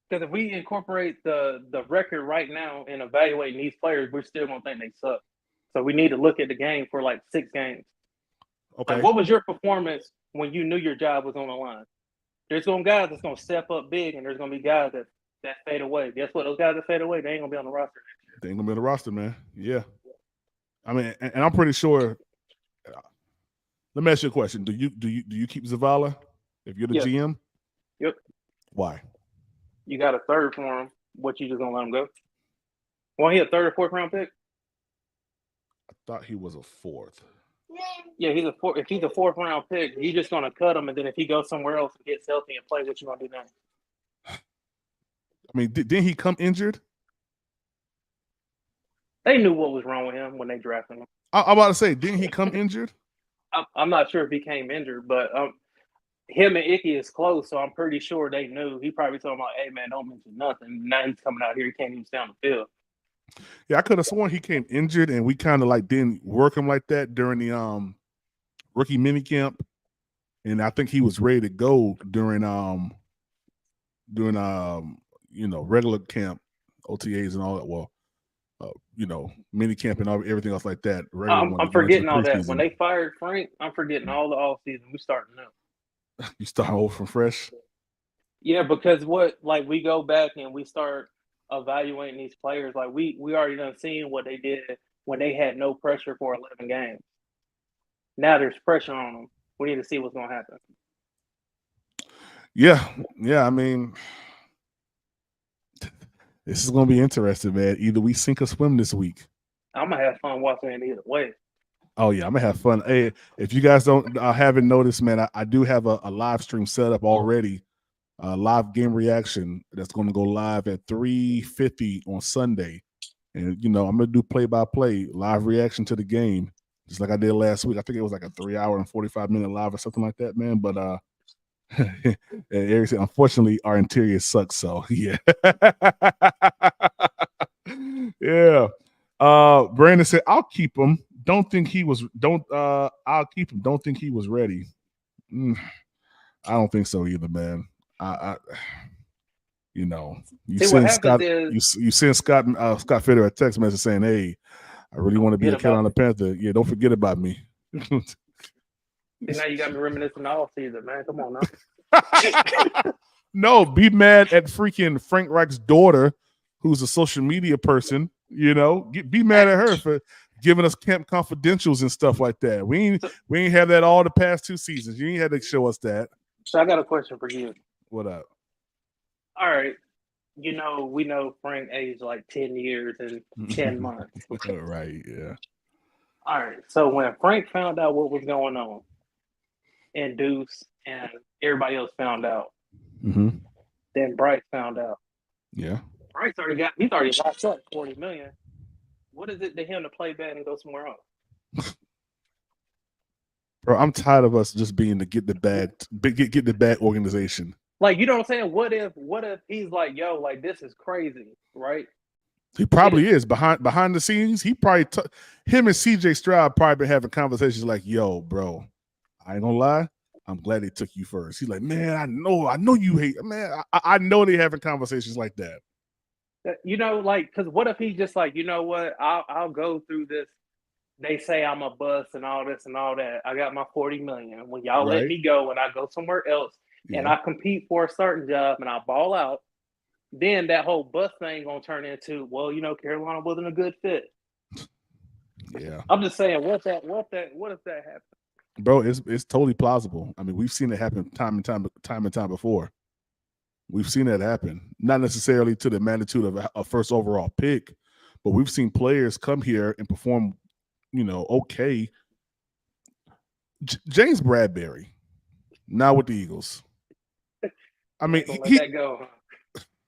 Because if we incorporate the record right now and evaluating these players, we're still gonna think they suck. So we need to look at the game for like 6 games. Okay. Like, what was your performance when you knew your job was on the line? There's gonna be guys that's gonna step up big, and there's gonna be guys that fade away. Guess what? Those guys that fade away, they ain't gonna be on the roster next year. They ain't gonna be on the roster, man. Yeah. I mean, and I'm pretty sure. Let me ask you a question: Do you keep Zavala if you're the GM? Yep. Why? You got a third for him. What, you just gonna let him go? Well, he a 3rd or 4th round pick? I thought he was a 4th. Yeah, he's a 4th. If he's a 4th round pick, you're just gonna cut him, and then if he goes somewhere else and gets healthy and play, what you gonna do then? I mean, didn't he come injured? They knew what was wrong with him when they drafted him. I'm about to say, didn't he come injured? I'm not sure if he came injured, but him and Icky is close, so I'm pretty sure they knew. He probably told him, like, hey, man, don't mention nothing. Now he's coming out here. He can't even stay on the field. Yeah, I could have sworn he came injured, and we kind of like didn't work him like that during the rookie minicamp, and I think he was ready to go during regular camp, OTAs and all that. Well, mini camp and everything else like that. I'm forgetting all that. When they fired Frank, I'm forgetting all the off season. We starting now. You start over from fresh. Yeah, because we go back and we start evaluating these players. Like we already done seen what they did when they had no pressure for 11 games. Now there's pressure on them. We need to see what's going to happen. Yeah. I mean, this is going to be interesting, man. Either we sink or swim this week. I'm gonna have fun watching it either way. Oh yeah, I'm gonna have fun. Hey, if you guys haven't noticed, man, I do have a live stream set up already. Live game reaction that's going to go live at 3:50 on Sunday, and I'm gonna do play-by-play live reaction to the game, just like I did last week. I think it was like a 3-hour and 45-minute live or something like that, man. But Eric said, unfortunately, our interior sucks. So yeah, yeah. Brandon said, "I'll keep him. Don't think he was. Don't. I'll keep him. Don't think he was ready. I don't think so either, man. You send Scott. You send Scott Federer a text message saying, "Hey, I really want to be a Carolina Panther. Yeah, don't forget about me." Now you got me reminiscing all season, man. Come on now. No, be mad at freaking Frank Reich's daughter, who's a social media person. Be mad at her for giving us camp confidentials and stuff like that. We ain't have that all the past 2 seasons. You ain't had to show us that. So I got a question for you. What up? All right. We know Frank aged like 10 years and 10 months. Right, yeah. All right. So when Frank found out what was going on, and Deuce and everybody else found out, then Bryce found out. Yeah. Bryce he's already locked up $40 million. What is it to him to play bad and go somewhere else? Bro, I'm tired of us just being the get the bad organization. Like, you know what I'm saying? What if he's like, yo, like, this is crazy, right? He probably is behind the scenes. He probably him and CJ Stroud probably been having conversations like, yo, bro, I ain't gonna lie, I'm glad they took you first. He's like, man, I know you hate, man. I know they having conversations like that. Because what if he's just like, you know what? I'll go through this. They say I'm a bust and all this and all that. I got my $40 million. When y'all let me go and I go somewhere else and I compete for a certain job and I ball out, then that whole bust thing gonna turn into, well, Carolina wasn't a good fit. Yeah. I'm just saying, what if that happens? Bro, it's totally plausible. I mean, we've seen it happen time and time before. We've seen that happen. Not necessarily to the magnitude of a first overall pick, but we've seen players come here and perform, okay. James Bradbury, now with the Eagles. I mean, let that go.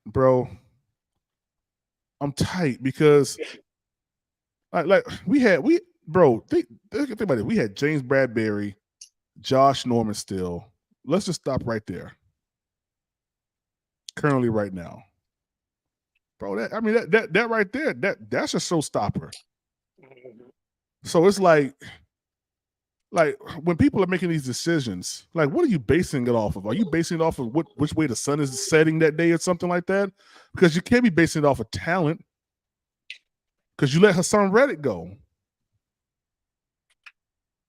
Bro, I'm tight because think about it. We had James Bradbury, Josh Norman still. Let's just stop right there. Currently, right now, bro. That right there, that's a showstopper. So it's like when people are making these decisions, like, what are you basing it off of? Are you basing it off of which way the sun is setting that day or something like that? Because you can't be basing it off of talent. Because you let Hassan Reddick go.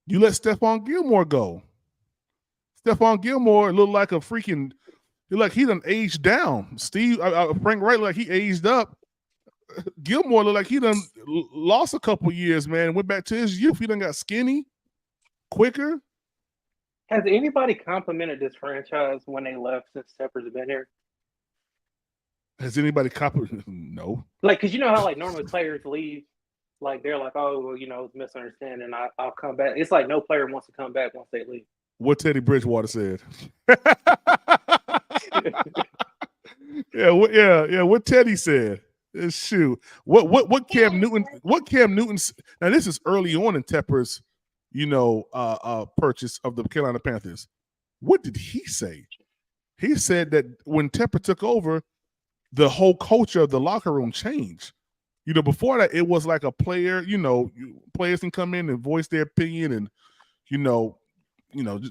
You let Stephon Gilmore go. Stephon Gilmore looked like a freaking, like he done aged down. Frank Reich, like he aged up. Gilmore looked like he done lost a couple years, man. Went back to his youth. He done got skinny, quicker. Has anybody complimented this franchise when they left since Tepper's been here? Has anybody complimented? No. Like, because you know how, like, normally players leave, like, they're like, oh, well, it's misunderstanding. I'll come back. It's like no player wants to come back once they leave. What Teddy Bridgewater said. Yeah. What Teddy said. Shoot. What Cam Newton? Now this is early on in Tepper's, purchase of the Carolina Panthers. What did he say? He said that when Tepper took over, the whole culture of the locker room changed. Before that, it was like a player. Players can come in and voice their opinion, and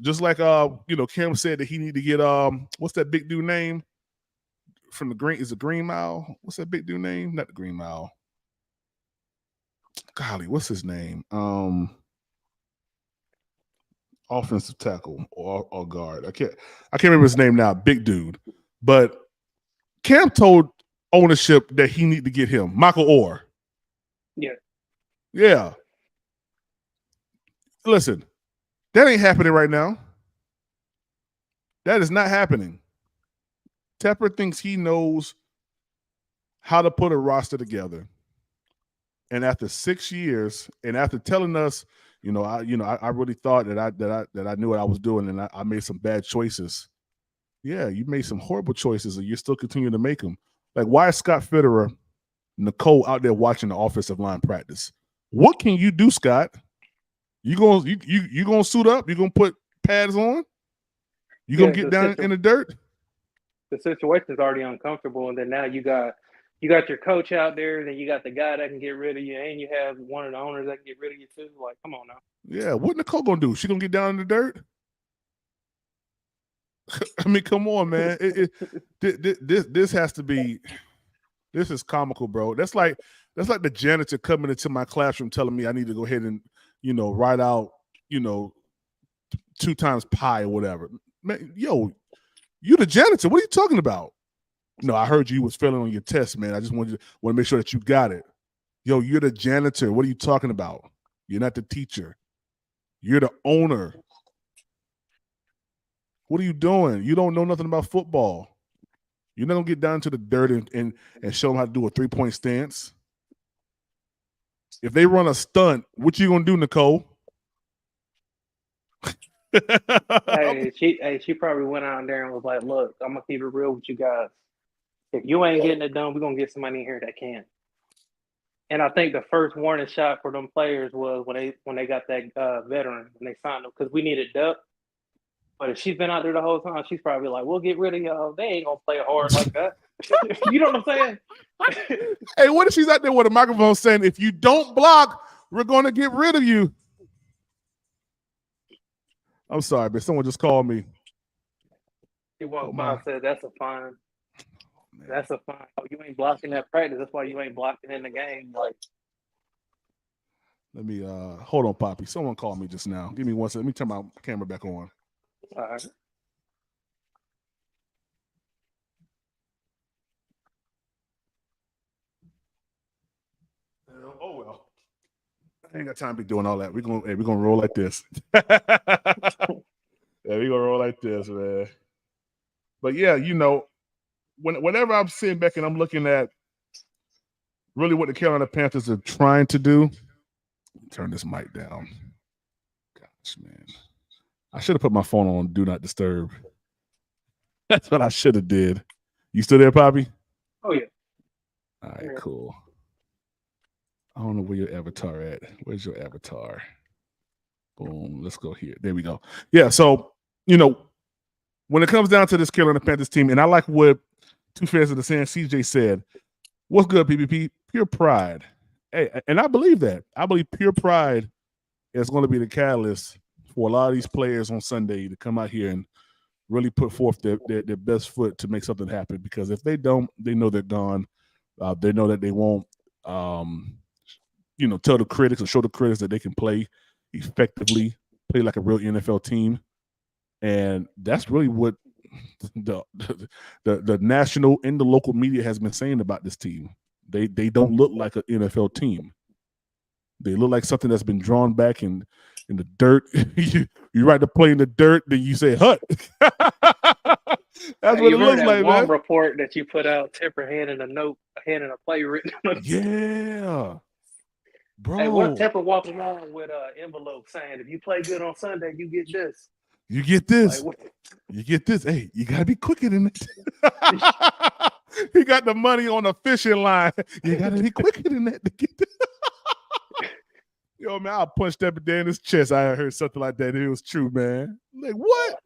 just like Cam said that he need to get what's that big dude name from the Green? Is it Green Mile? What's that big dude name? Not the Green Mile. Golly, what's his name? Offensive tackle or guard. I can't remember his name now. Big dude, but Cam told ownership that he need to get him Michael Orr. Yeah. Listen, that ain't happening right now. That is not happening. Tepper thinks he knows how to put a roster together. And after 6 years, and after telling us, I really thought that I knew what I was doing, and I made some bad choices. Yeah, you made some horrible choices, and you're still continuing to make them. Like, why is Scott Fitterer, Nicole out there watching the offensive line practice? What can you do, Scott? You gonna suit up? You gonna put pads on? You gonna get down in the dirt? The situation is already uncomfortable, and then now you got your coach out there, then you got the guy that can get rid of you, and you have one of the owners that can get rid of you too. Like, come on now. Yeah, what Nicole gonna do? She gonna get down in the dirt? I mean, come on, man. This has to be. This is comical, bro. That's like the janitor coming into my classroom telling me I need to go ahead and write out 2 times pi or whatever. Man, yo, you the janitor. What are you talking about? No, I heard you was failing on your test, man. I just want to make sure that you got it. Yo, you're the janitor. What are you talking about? You're not the teacher. You're the owner. What are you doing? You don't know nothing about football. You're not going to get down to the dirt and show them how to do a 3-point stance. If they run a stunt, what you going to do, Nicole? She probably went out there and was like, look, I'm going to keep it real with you guys. If you ain't getting it done, we're going to get somebody in here that can. And I think the first warning shot for them players was when they got that veteran, when they signed them, because we needed depth. But if she's been out there the whole time, she's probably like, we'll get rid of y'all. They ain't going to play hard like that. You know what I'm saying? Hey, what if she's out there with a microphone saying, if you don't block, we're going to get rid of you? I'm sorry, but someone just called me. He walked by and said, that's a fine. That's a fine. Oh, you ain't blocking that practice. That's why you ain't blocking in the game. Like, let me hold on, Poppy. Someone called me just now. Give me 1 second. Let me turn my camera back on. All right. Oh well. I ain't got time to be doing all that. We're gonna roll like this. Yeah, we're gonna roll like this, man. But yeah, whenever I'm sitting back and I'm looking at really what the Carolina Panthers are trying to do, turn this mic down. Gosh, man. I should have put my phone on Do Not Disturb. That's what I should have did. You still there, Poppy? Oh, yeah. All right, cool. I don't know where your avatar at. Where's your avatar? Boom. Let's go here. There we go. Yeah, so, when it comes down to this Carolina Panthers team, and I like what Two Fans of the Sand, CJ said, what's good, PPP? Pure pride. Hey, and I believe that. I believe pure pride is going to be the catalyst for a lot of these players on Sunday to come out here and really put forth their best foot to make something happen. Because if they don't, they know they're gone. They know that they won't, tell the critics or show the critics that they can play effectively, play like a real NFL team. And that's really what the national and the local media has been saying about this team. They don't look like an NFL team. They look like something that's been drawn back in the dirt. you like to play in the dirt, then you say hut. That's what it looks like, one man. report that you put out, Tepper handing a play written on it. Yeah. Bro. Hey, what Tepper walking around with an envelope saying, if you play good on Sunday, you get this. You get this. Like, you get this. Hey, you got to be quicker than that. He got the money on a fishing line. You got to be quicker than that to get this. Yo, man, I punched that day in his chest. I heard something like that. It was true, man. Like, what?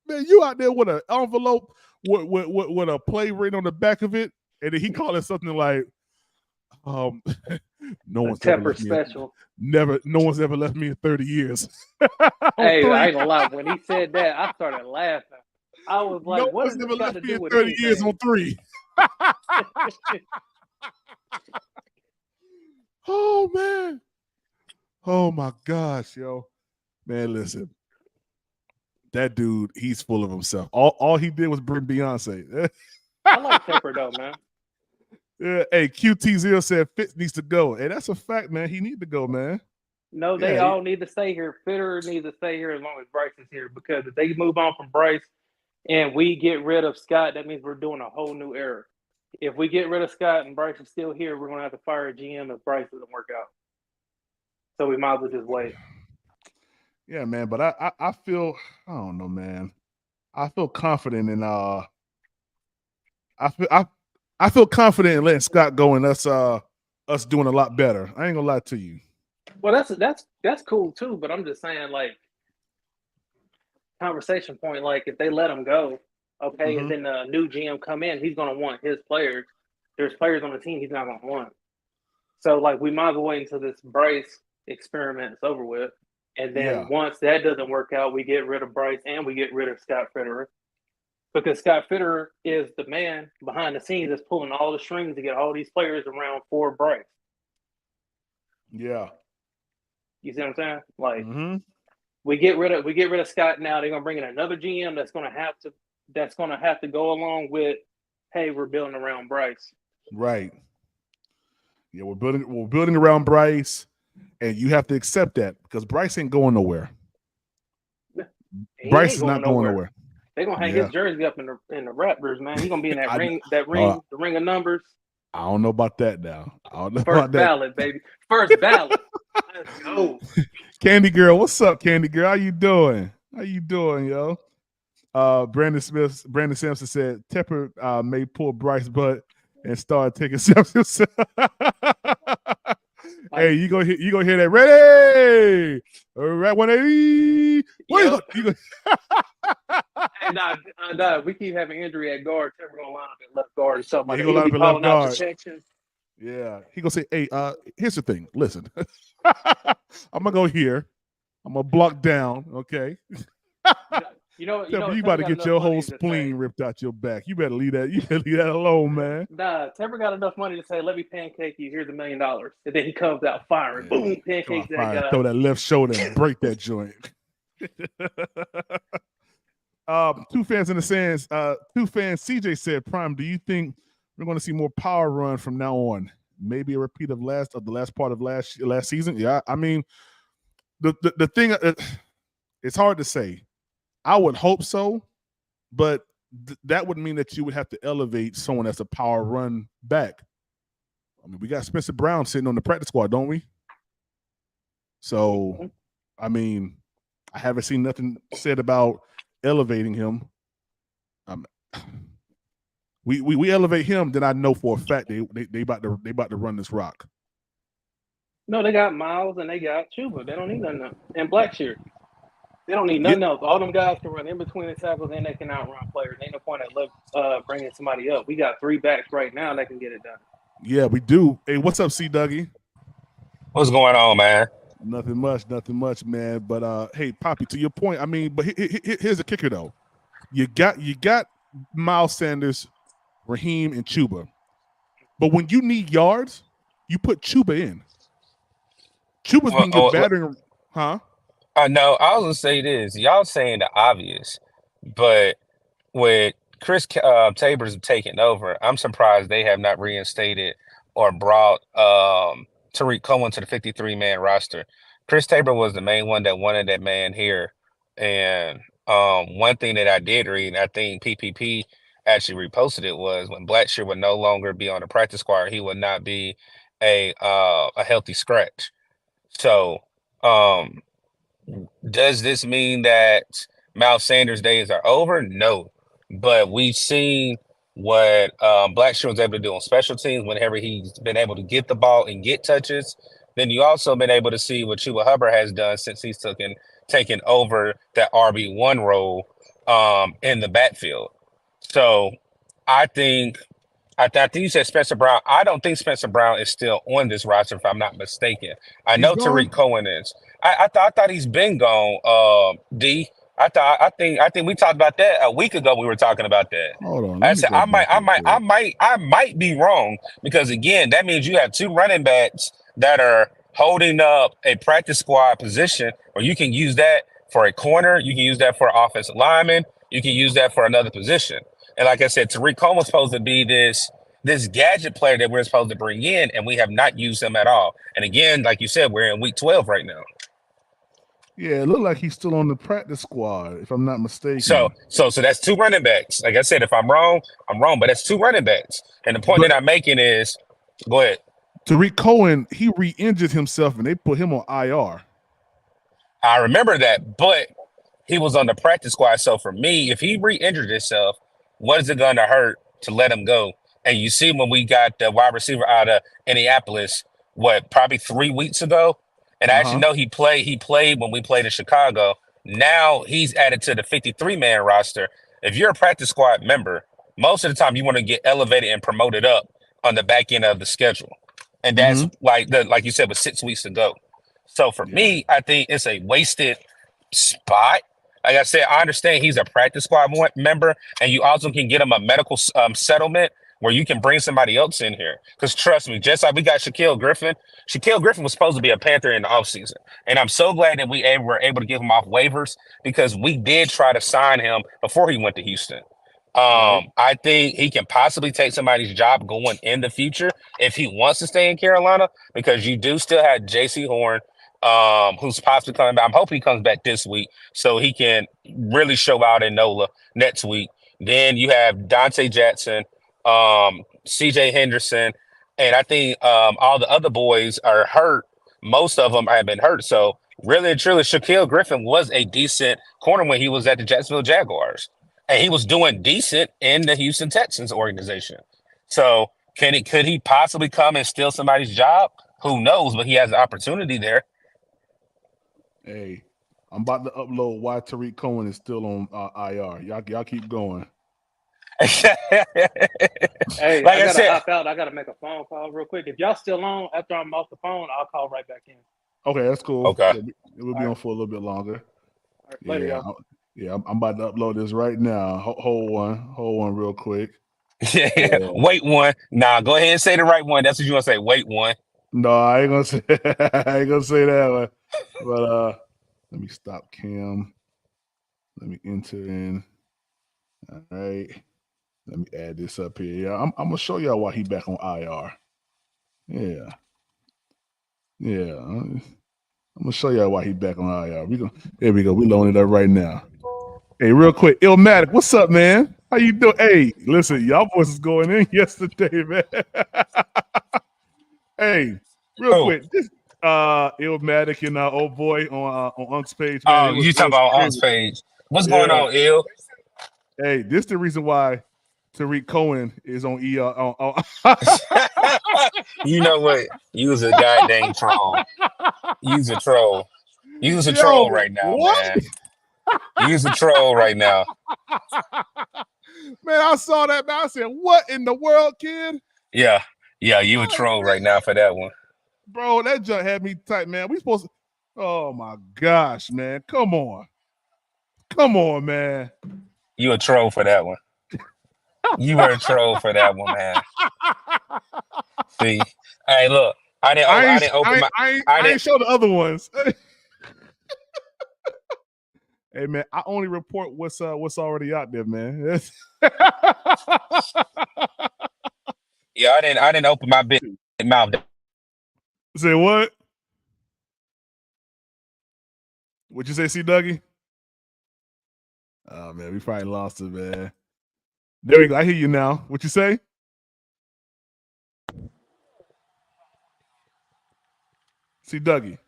Man, you out there with an envelope with a play written on the back of it, and then he called it something like, no one's ever special. No one's ever left me in 30 years. Hey, I ain't gonna lie. When he said that, I started laughing. I was like, no what one's does ever this got left to me do in with 30 anything? years on 3. Oh, man. Oh, my gosh, yo. Man, listen. That dude, he's full of himself. All he did was bring Beyonce. I like Tepper, though, man. Yeah, hey, QT0 said Fitz needs to go. Hey, that's a fact, man. He need to go, man. No, they all need to stay here. Fitterer needs to stay here as long as Bryce is here, because if they move on from Bryce and we get rid of Scott, that means we're doing a whole new era. if we get rid of Scott and Bryce is still here, we're gonna have to fire a GM if Bryce doesn't work out. So we might as well just wait. Yeah, man. But I feel, I don't know, man. I feel confident in I feel confident in letting Scott go and us doing a lot better. I ain't gonna lie to you. Well, that's cool too, but I'm just saying, like, conversation point, like, if they let him go, okay, and then the new GM come in, he's gonna want his players. There's players on the team he's not gonna want. So, like, we might as well wait until this Bryce experiment is over with, and then once that doesn't work out, we get rid of Bryce and we get rid of Scott Fitterer, because Scott Fitterer is the man behind the scenes that's pulling all the strings to get all these players around for Bryce. Yeah. You see what I'm saying? Like, we get rid of Scott now. They're gonna bring in another GM that's gonna have to go along with, hey, we're building around Bryce. Right. Yeah, we're building around Bryce, and you have to accept that because Bryce ain't going nowhere. Bryce is not going nowhere. They're gonna hang his jersey up in the Raptors, man. He's gonna be in that the ring of numbers. I don't know about that now. I don't know First about ballot, that. Baby. First ballot. Let's go. Candy Girl, what's up, Candy Girl? How you doing? Yo? Brandon Sampson said Tepper may pull Bryce butt and start taking steps. Hey, you go hear that? Ready? All right, 180. What you go? Hey, nah, we keep having injury at guard. Tepper gonna line up at left guard or something. He gonna line up at left guard. Yeah, he gonna say, "Hey, here's the thing. Listen, I'm gonna go here. I'm gonna block down. Okay." You about to get your whole spleen ripped out your back. You better leave that. You better leave that alone, man. Nah, Tepper got enough money to say, "Let me pancake you. Here's $1 million." And then he comes out firing. Boom, pancake that guy. Throw that left shoulder and break that joint. Two fans in the stands. Two fans. CJ said, "Prime, do you think we're going to see more power run from now on? Maybe a repeat of the last part of last season?" Yeah, I mean, the thing. It's hard to say. I would hope so, but that would mean that you would have to elevate someone that's a power run back. I mean, we got Spencer Brown sitting on the practice squad, don't we? So, I mean, I haven't seen nothing said about elevating him. We elevate him, then I know for a fact they about to run this rock. No, they got Miles and they got Chuba. They don't need nothing else. And Blackshear. They don't need nothing else. All them guys can run in between the tackles and they can outrun players. Ain't no point at bringing somebody up. We got 3 backs right now that can get it done. Yeah, we do. Hey, what's up, C. Dougie? What's going on, man? Nothing much, man. But hey, Poppy, to your point, I mean, but here's the kicker though. You got Miles Sanders, Raheem, and Chuba. But when you need yards, you put Chuba in. Chuba's been good battering, huh? No, I was gonna say this. Y'all saying the obvious, but with Chris Tabor's taking over, I'm surprised they have not reinstated or brought Tariq Cohen to the 53-man roster. Chris Tabor was the main one that wanted that man here. And one thing that I did read, and I think PPP actually reposted it, was when Blackshear would no longer be on the practice squad, he would not be a healthy scratch. So does this mean that Miles Sanders' days are over? No. But we've seen what Blackshear was able to do on special teams whenever he's been able to get the ball and get touches. Then you also been able to see what Chuba Hubbard has done since he's taken over that RB1 role in the backfield. So I think you said Spencer Brown. I don't think Spencer Brown is still on this roster, if I'm not mistaken. I know Tariq Cohen is. I thought he's been gone. D. I think we talked about that a week ago. We were talking about that. Hold on. I said I might be wrong, because again, that means you have 2 running backs that are holding up a practice squad position, or you can use that for a corner, you can use that for an offensive lineman, you can use that for another position. And like I said, Tariq Cohen was supposed to be this gadget player that we're supposed to bring in, and we have not used him at all. And again, like you said, we're in week 12 right now. Yeah, it looked like he's still on the practice squad, if I'm not mistaken. So that's 2 running backs. Like I said, if I'm wrong, I'm wrong. But that's 2 running backs. And the point that I'm making is, go ahead. Tariq Cohen, he re-injured himself, and they put him on IR. I remember that, but he was on the practice squad. So for me, if he re-injured himself, what is it going to hurt to let him go? And you see when we got the wide receiver out of Indianapolis, probably 3 weeks ago? And I actually know he played when we played in Chicago. Now he's added to the 53-man roster. If you're a practice squad member, most of the time you want to get elevated and promoted up on the back end of the schedule. And that's like you said, with 6 weeks to go. So for me, I think it's a wasted spot. Like I said, I understand he's a practice squad member, and you also can get him a medical settlement where you can bring somebody else in here. Because trust me, just like we got Shaquille Griffin. Shaquille Griffin was supposed to be a Panther in the offseason. And I'm so glad that we were able to get him off waivers because we did try to sign him before he went to Houston. I think he can possibly take somebody's job going in the future if he wants to stay in Carolina, because you do still have J.C. Horn, who's possibly coming back. I'm hoping he comes back this week so he can really show out in NOLA next week. Then you have Dante Jackson, CJ Henderson, and I think all the other boys are hurt. Most of them have been hurt. So really and truly, Shaquille Griffin was a decent corner when he was at the Jacksonville Jaguars. And he was doing decent in the Houston Texans organization. So could he possibly come and steal somebody's job? Who knows? But he has an opportunity there. Hey, I'm about to upload why Tariq Cohen is still on IR. Y'all keep going. Hey, like I gotta hop out. I gotta make a phone call real quick. If y'all still on after I'm off the phone, I'll call right back in. Okay, that's cool. Okay, it will be on for a little bit longer. Later, y'all. Yeah, I'm about to upload this right now. Hold one real quick. Yeah. Wait one. Nah, go ahead and say the right one. That's what you want to say. Wait one. No, I ain't gonna say that one. But let me stop Cam. Let me enter in. All right. Let me add this up here. Yeah, I'm gonna show y'all why he back on IR. Yeah. I'm gonna show y'all why he back on IR. There we go. We loading it up right now. Hey, real quick, Illmatic, what's up, man? How you doing? Hey, listen, y'all boys was going in yesterday, man. Hey, real quick, this Illmatic and old boy on Unk's page. Man, you talking about Unk's page? What's going on, Ill? Hey, this the reason why Tariq Cohen is on ER. You know what? You was a goddamn troll. You's a troll. You's a troll right now, man. You's a troll right now. Man, I saw that, man. I said, what in the world, kid? Yeah, you a troll right now for that one. Bro, that junk had me tight, man. We supposed to... Oh, my gosh, man. Come on, man. You a troll for that one. You were a troll for that one, man. See? Hey, look. I didn't show the other ones. Hey, man, I only report what's already out there, man. Yeah, I didn't open my big mouth. Say what? What'd you say, C. Dougie? Oh, man, we probably lost it, man. There we go. I hear you now. What you say? See, Dougie.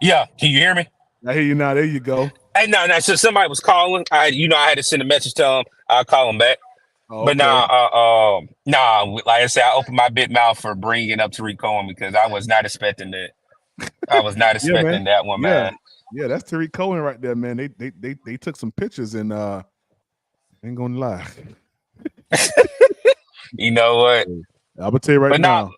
Yeah, can you hear me? I hear you now. There you go. Hey, no. So somebody was calling. I had to send a message to him. I'll call him back. Oh, but okay. Like I said, I opened my big mouth for bringing up Tariq Cohen because I was not expecting that. I was not expecting that one, man. Yeah, that's Tariq Cohen right there, man. They took some pictures and ain't gonna lie. You know what? I'm gonna tell you right now.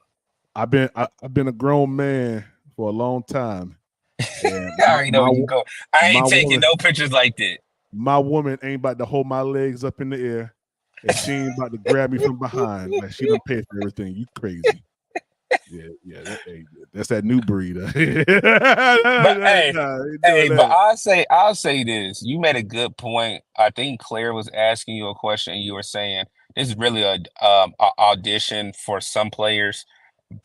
I've been a grown man for a long time. I already know where you go. I ain't taking no pictures like that. My woman ain't about to hold my legs up in the air, and she ain't about to grab me from behind. Like she done paid for everything. You crazy? Yeah. That's that new breed. But I'll say this. You made a good point. I think Claire was asking you a question. And you were saying this is really a audition for some players,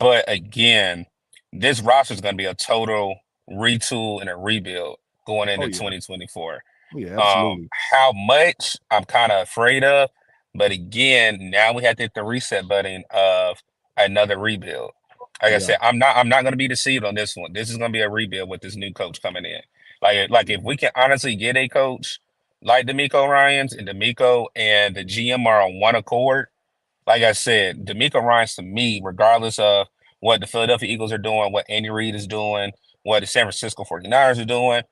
but again, this roster is going to be a total retool and a rebuild. going into 2024. Yeah, absolutely. How much I'm kind of afraid of, but again, now we have to hit the reset button of another rebuild. Like I said, I'm not going to be deceived on this one. This is going to be a rebuild with this new coach coming in. Like if we can honestly get a coach like DeMeco Ryans, and DeMeco and the GM are on one accord, like I said, DeMeco Ryans to me, regardless of what the Philadelphia Eagles are doing, what Andy Reid is doing, what the San Francisco 49ers are doing,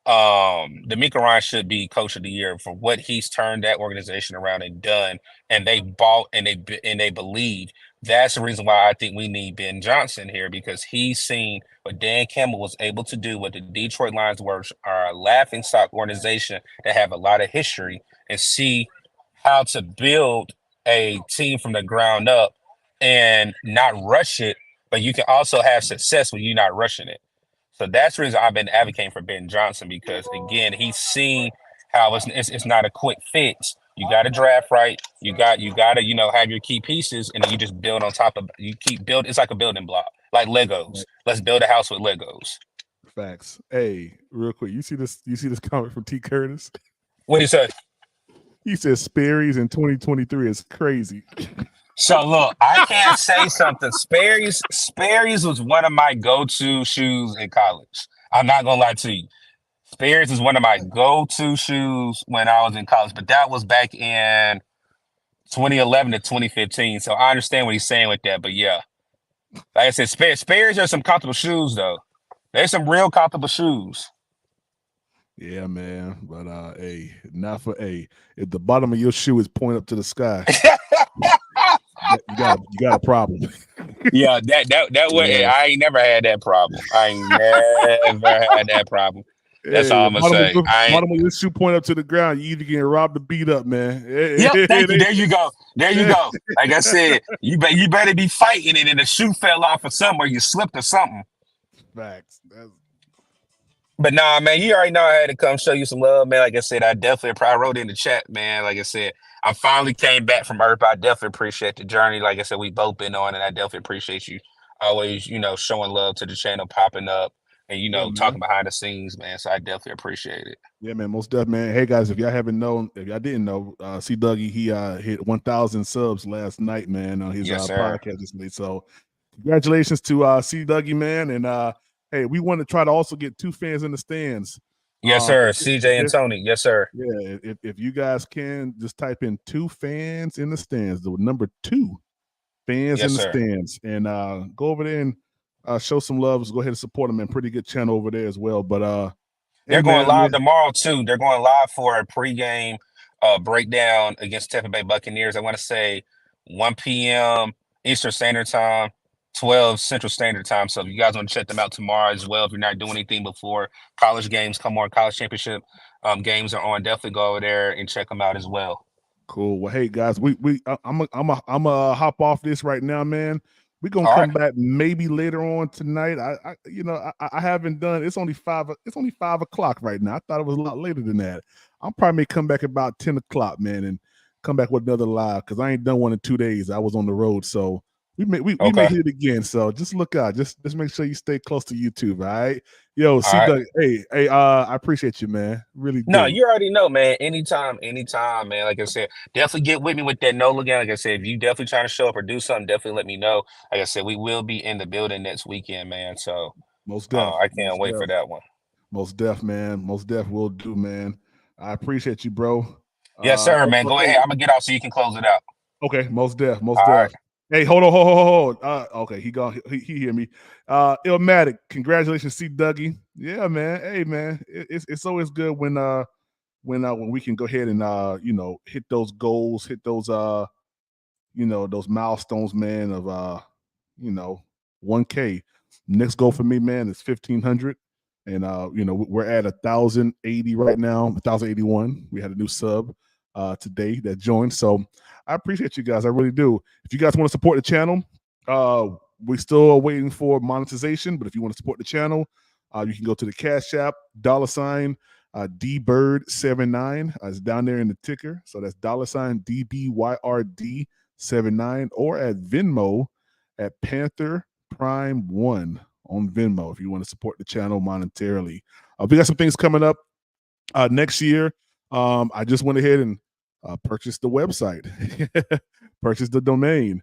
DeMeco Ryans should be coach of the year for what he's turned that organization around and done. And they bought and they believe. That's the reason why I think we need Ben Johnson here, because he's seen what Dan Campbell was able to do, what the Detroit Lions were, are a laughingstock organization that have a lot of history, and see how to build a team from the ground up and not rush it, but you can also have success when you're not rushing it. So that's the reason I've been advocating for Ben Johnson, because again, he's seen how it's not a quick fix. You got to draft right. You got to have your key pieces, and then you just build on top of. You keep build. It's like a building block, like Legos. Let's build a house with Legos. Facts. Hey, real quick, you see this comment from T. Curtis? What do you say? He says Sperry's in 2023 is crazy. So look, I can't say something. Sperry's was one of my go-to shoes in college. I'm not gonna lie to you. Sperry's is one of my go-to shoes when I was in college, but that was back in 2011 to 2015. So I understand what he's saying with that. But yeah, like I said, Sperry's are some comfortable shoes though. There's some real comfortable shoes. Yeah, man. But hey, not for if the bottom of your shoe is pointing up to the sky. You got a problem. Yeah, that way. I ain't never had that problem. I ain't never had that problem. That's all I'm gonna say. Bottom of your shoe point up to the ground. You either getting robbed or beat up, man. Yep, thank you. There you go. Like I said, you better be fighting it, and the shoe fell off or somewhere. You slipped or something. Facts. But nah, man, you already know I had to come show you some love, man. Like I said, I wrote in the chat, man. Like I said, I finally came back from Earth. I definitely appreciate the journey. Like I said, we both been on, and I definitely appreciate you always, showing love to the channel, popping up, and talking behind the scenes, man. So I definitely appreciate it. Yeah, man, most definitely, man. Hey guys, if y'all didn't know, C Dougie, he hit 1,000 subs last night, man, on his podcast recently. So congratulations to C Dougie, man, and hey, we want to try to also get 2 fans in the stands. Yes, sir. CJ and Tony. Yes, sir. Yeah, if you guys can just type in 2 fans in the stands, the number 2 fans in the stands, and go over there and show some love. Go ahead and support them, man. Pretty good channel over there as well. But they're going live tomorrow too. They're going live for a pregame breakdown against Tampa Bay Buccaneers. I want to say 1 p.m. Eastern Standard Time. 12 Central Standard Time. So if you guys want to check them out tomorrow as well, if you're not doing anything before college games come on, college championship games are on, definitely go over there and check them out as well. Cool. Well, hey guys, I'm a hop off this right now, man. We're gonna come back maybe later on tonight. I haven't done. It's only 5 o'clock right now. I thought it was a lot later than that. I'll probably come back about 10 o'clock, man, and come back with another live because I ain't done one in 2 days. I was on the road, so. We may hit it again, so just look out. Just make sure you stay close to YouTube, all right? Yo, C-Doug, hey, I appreciate you, man. Really do. No, you already know, man. Anytime, man. Like I said, definitely get with me with that NOLA again. Like I said, if you definitely trying to show up or do something, definitely let me know. Like I said, we will be in the building next weekend, man. So most def, I can't wait for that one. Most def, man. Most def will do, man. I appreciate you, bro. Yes, sir, man. Go ahead. I'm gonna get off so you can close it out. Okay, most def. Right. Hey, hold on. Okay, he hear me. Illmatic, congratulations, C Dougie. Yeah, man. Hey, man, it's always good when we can go ahead and hit those goals, hit those those milestones, man. Of 1K. Next goal for me, man, is 1,500, and we're at 1,080 right now, 1,081. We had a new sub today that joined, so. I appreciate you guys. I really do. If you guys want to support the channel, we're still waiting for monetization. But if you want to support the channel, you can go to the Cash App, $DBird79. It's down there in the ticker. So that's $DBYRD79, or at Venmo at Panther Prime 1 on Venmo if you want to support the channel monetarily. We got some things coming up next year. I just went ahead and purchased the website, purchased the domain.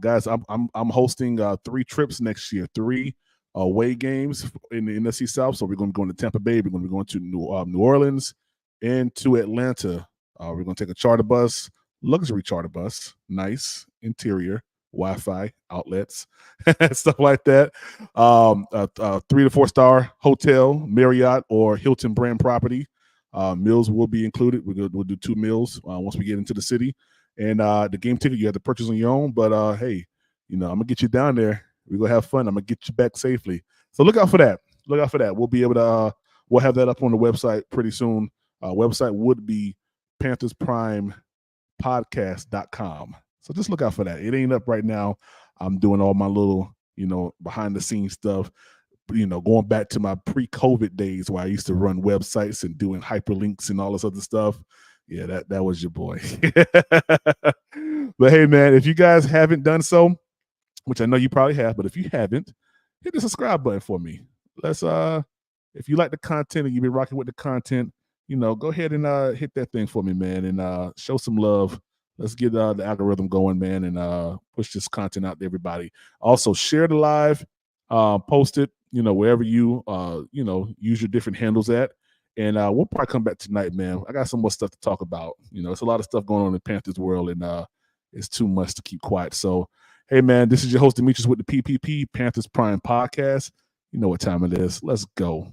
Guys, I'm hosting 3 trips next year, 3 away games in the NFC South. So we're going to be going to Tampa Bay. We're going to be going to New Orleans and to Atlanta. We're going to take a charter bus, luxury charter bus, nice interior, Wi-Fi outlets, stuff like that. 3 to 4 star hotel, Marriott or Hilton brand property. Meals will be included. We'll do 2 meals once we get into the city. And the game ticket you have to purchase on your own. But hey, I'm gonna get you down there. We're gonna have fun. I'm gonna get you back safely. So look out for that. Look out for that. We'll be able to. We'll have that up on the website pretty soon. Website would be PanthersPrimePodcast.com. So just look out for that. It ain't up right now. I'm doing all my little, behind the scenes stuff. Going back to my pre-COVID days where I used to run websites and doing hyperlinks and all this other stuff. Yeah, that was your boy. But hey, man, if you guys haven't done so, which I know you probably have, but if you haven't, hit the subscribe button for me. Let's if you like the content and you've been rocking with the content, go ahead and hit that thing for me, man, and show some love. Let's get the algorithm going, man, and push this content out to everybody. Also, share the live, post it, wherever you use your different handles at. And we'll probably come back tonight, man. I got some more stuff to talk about. It's a lot of stuff going on in the Panthers world, and it's too much to keep quiet. So, hey, man, this is your host, Demetrius, with the PPP, Panthers Prime Podcast. You know what time it is. Let's go.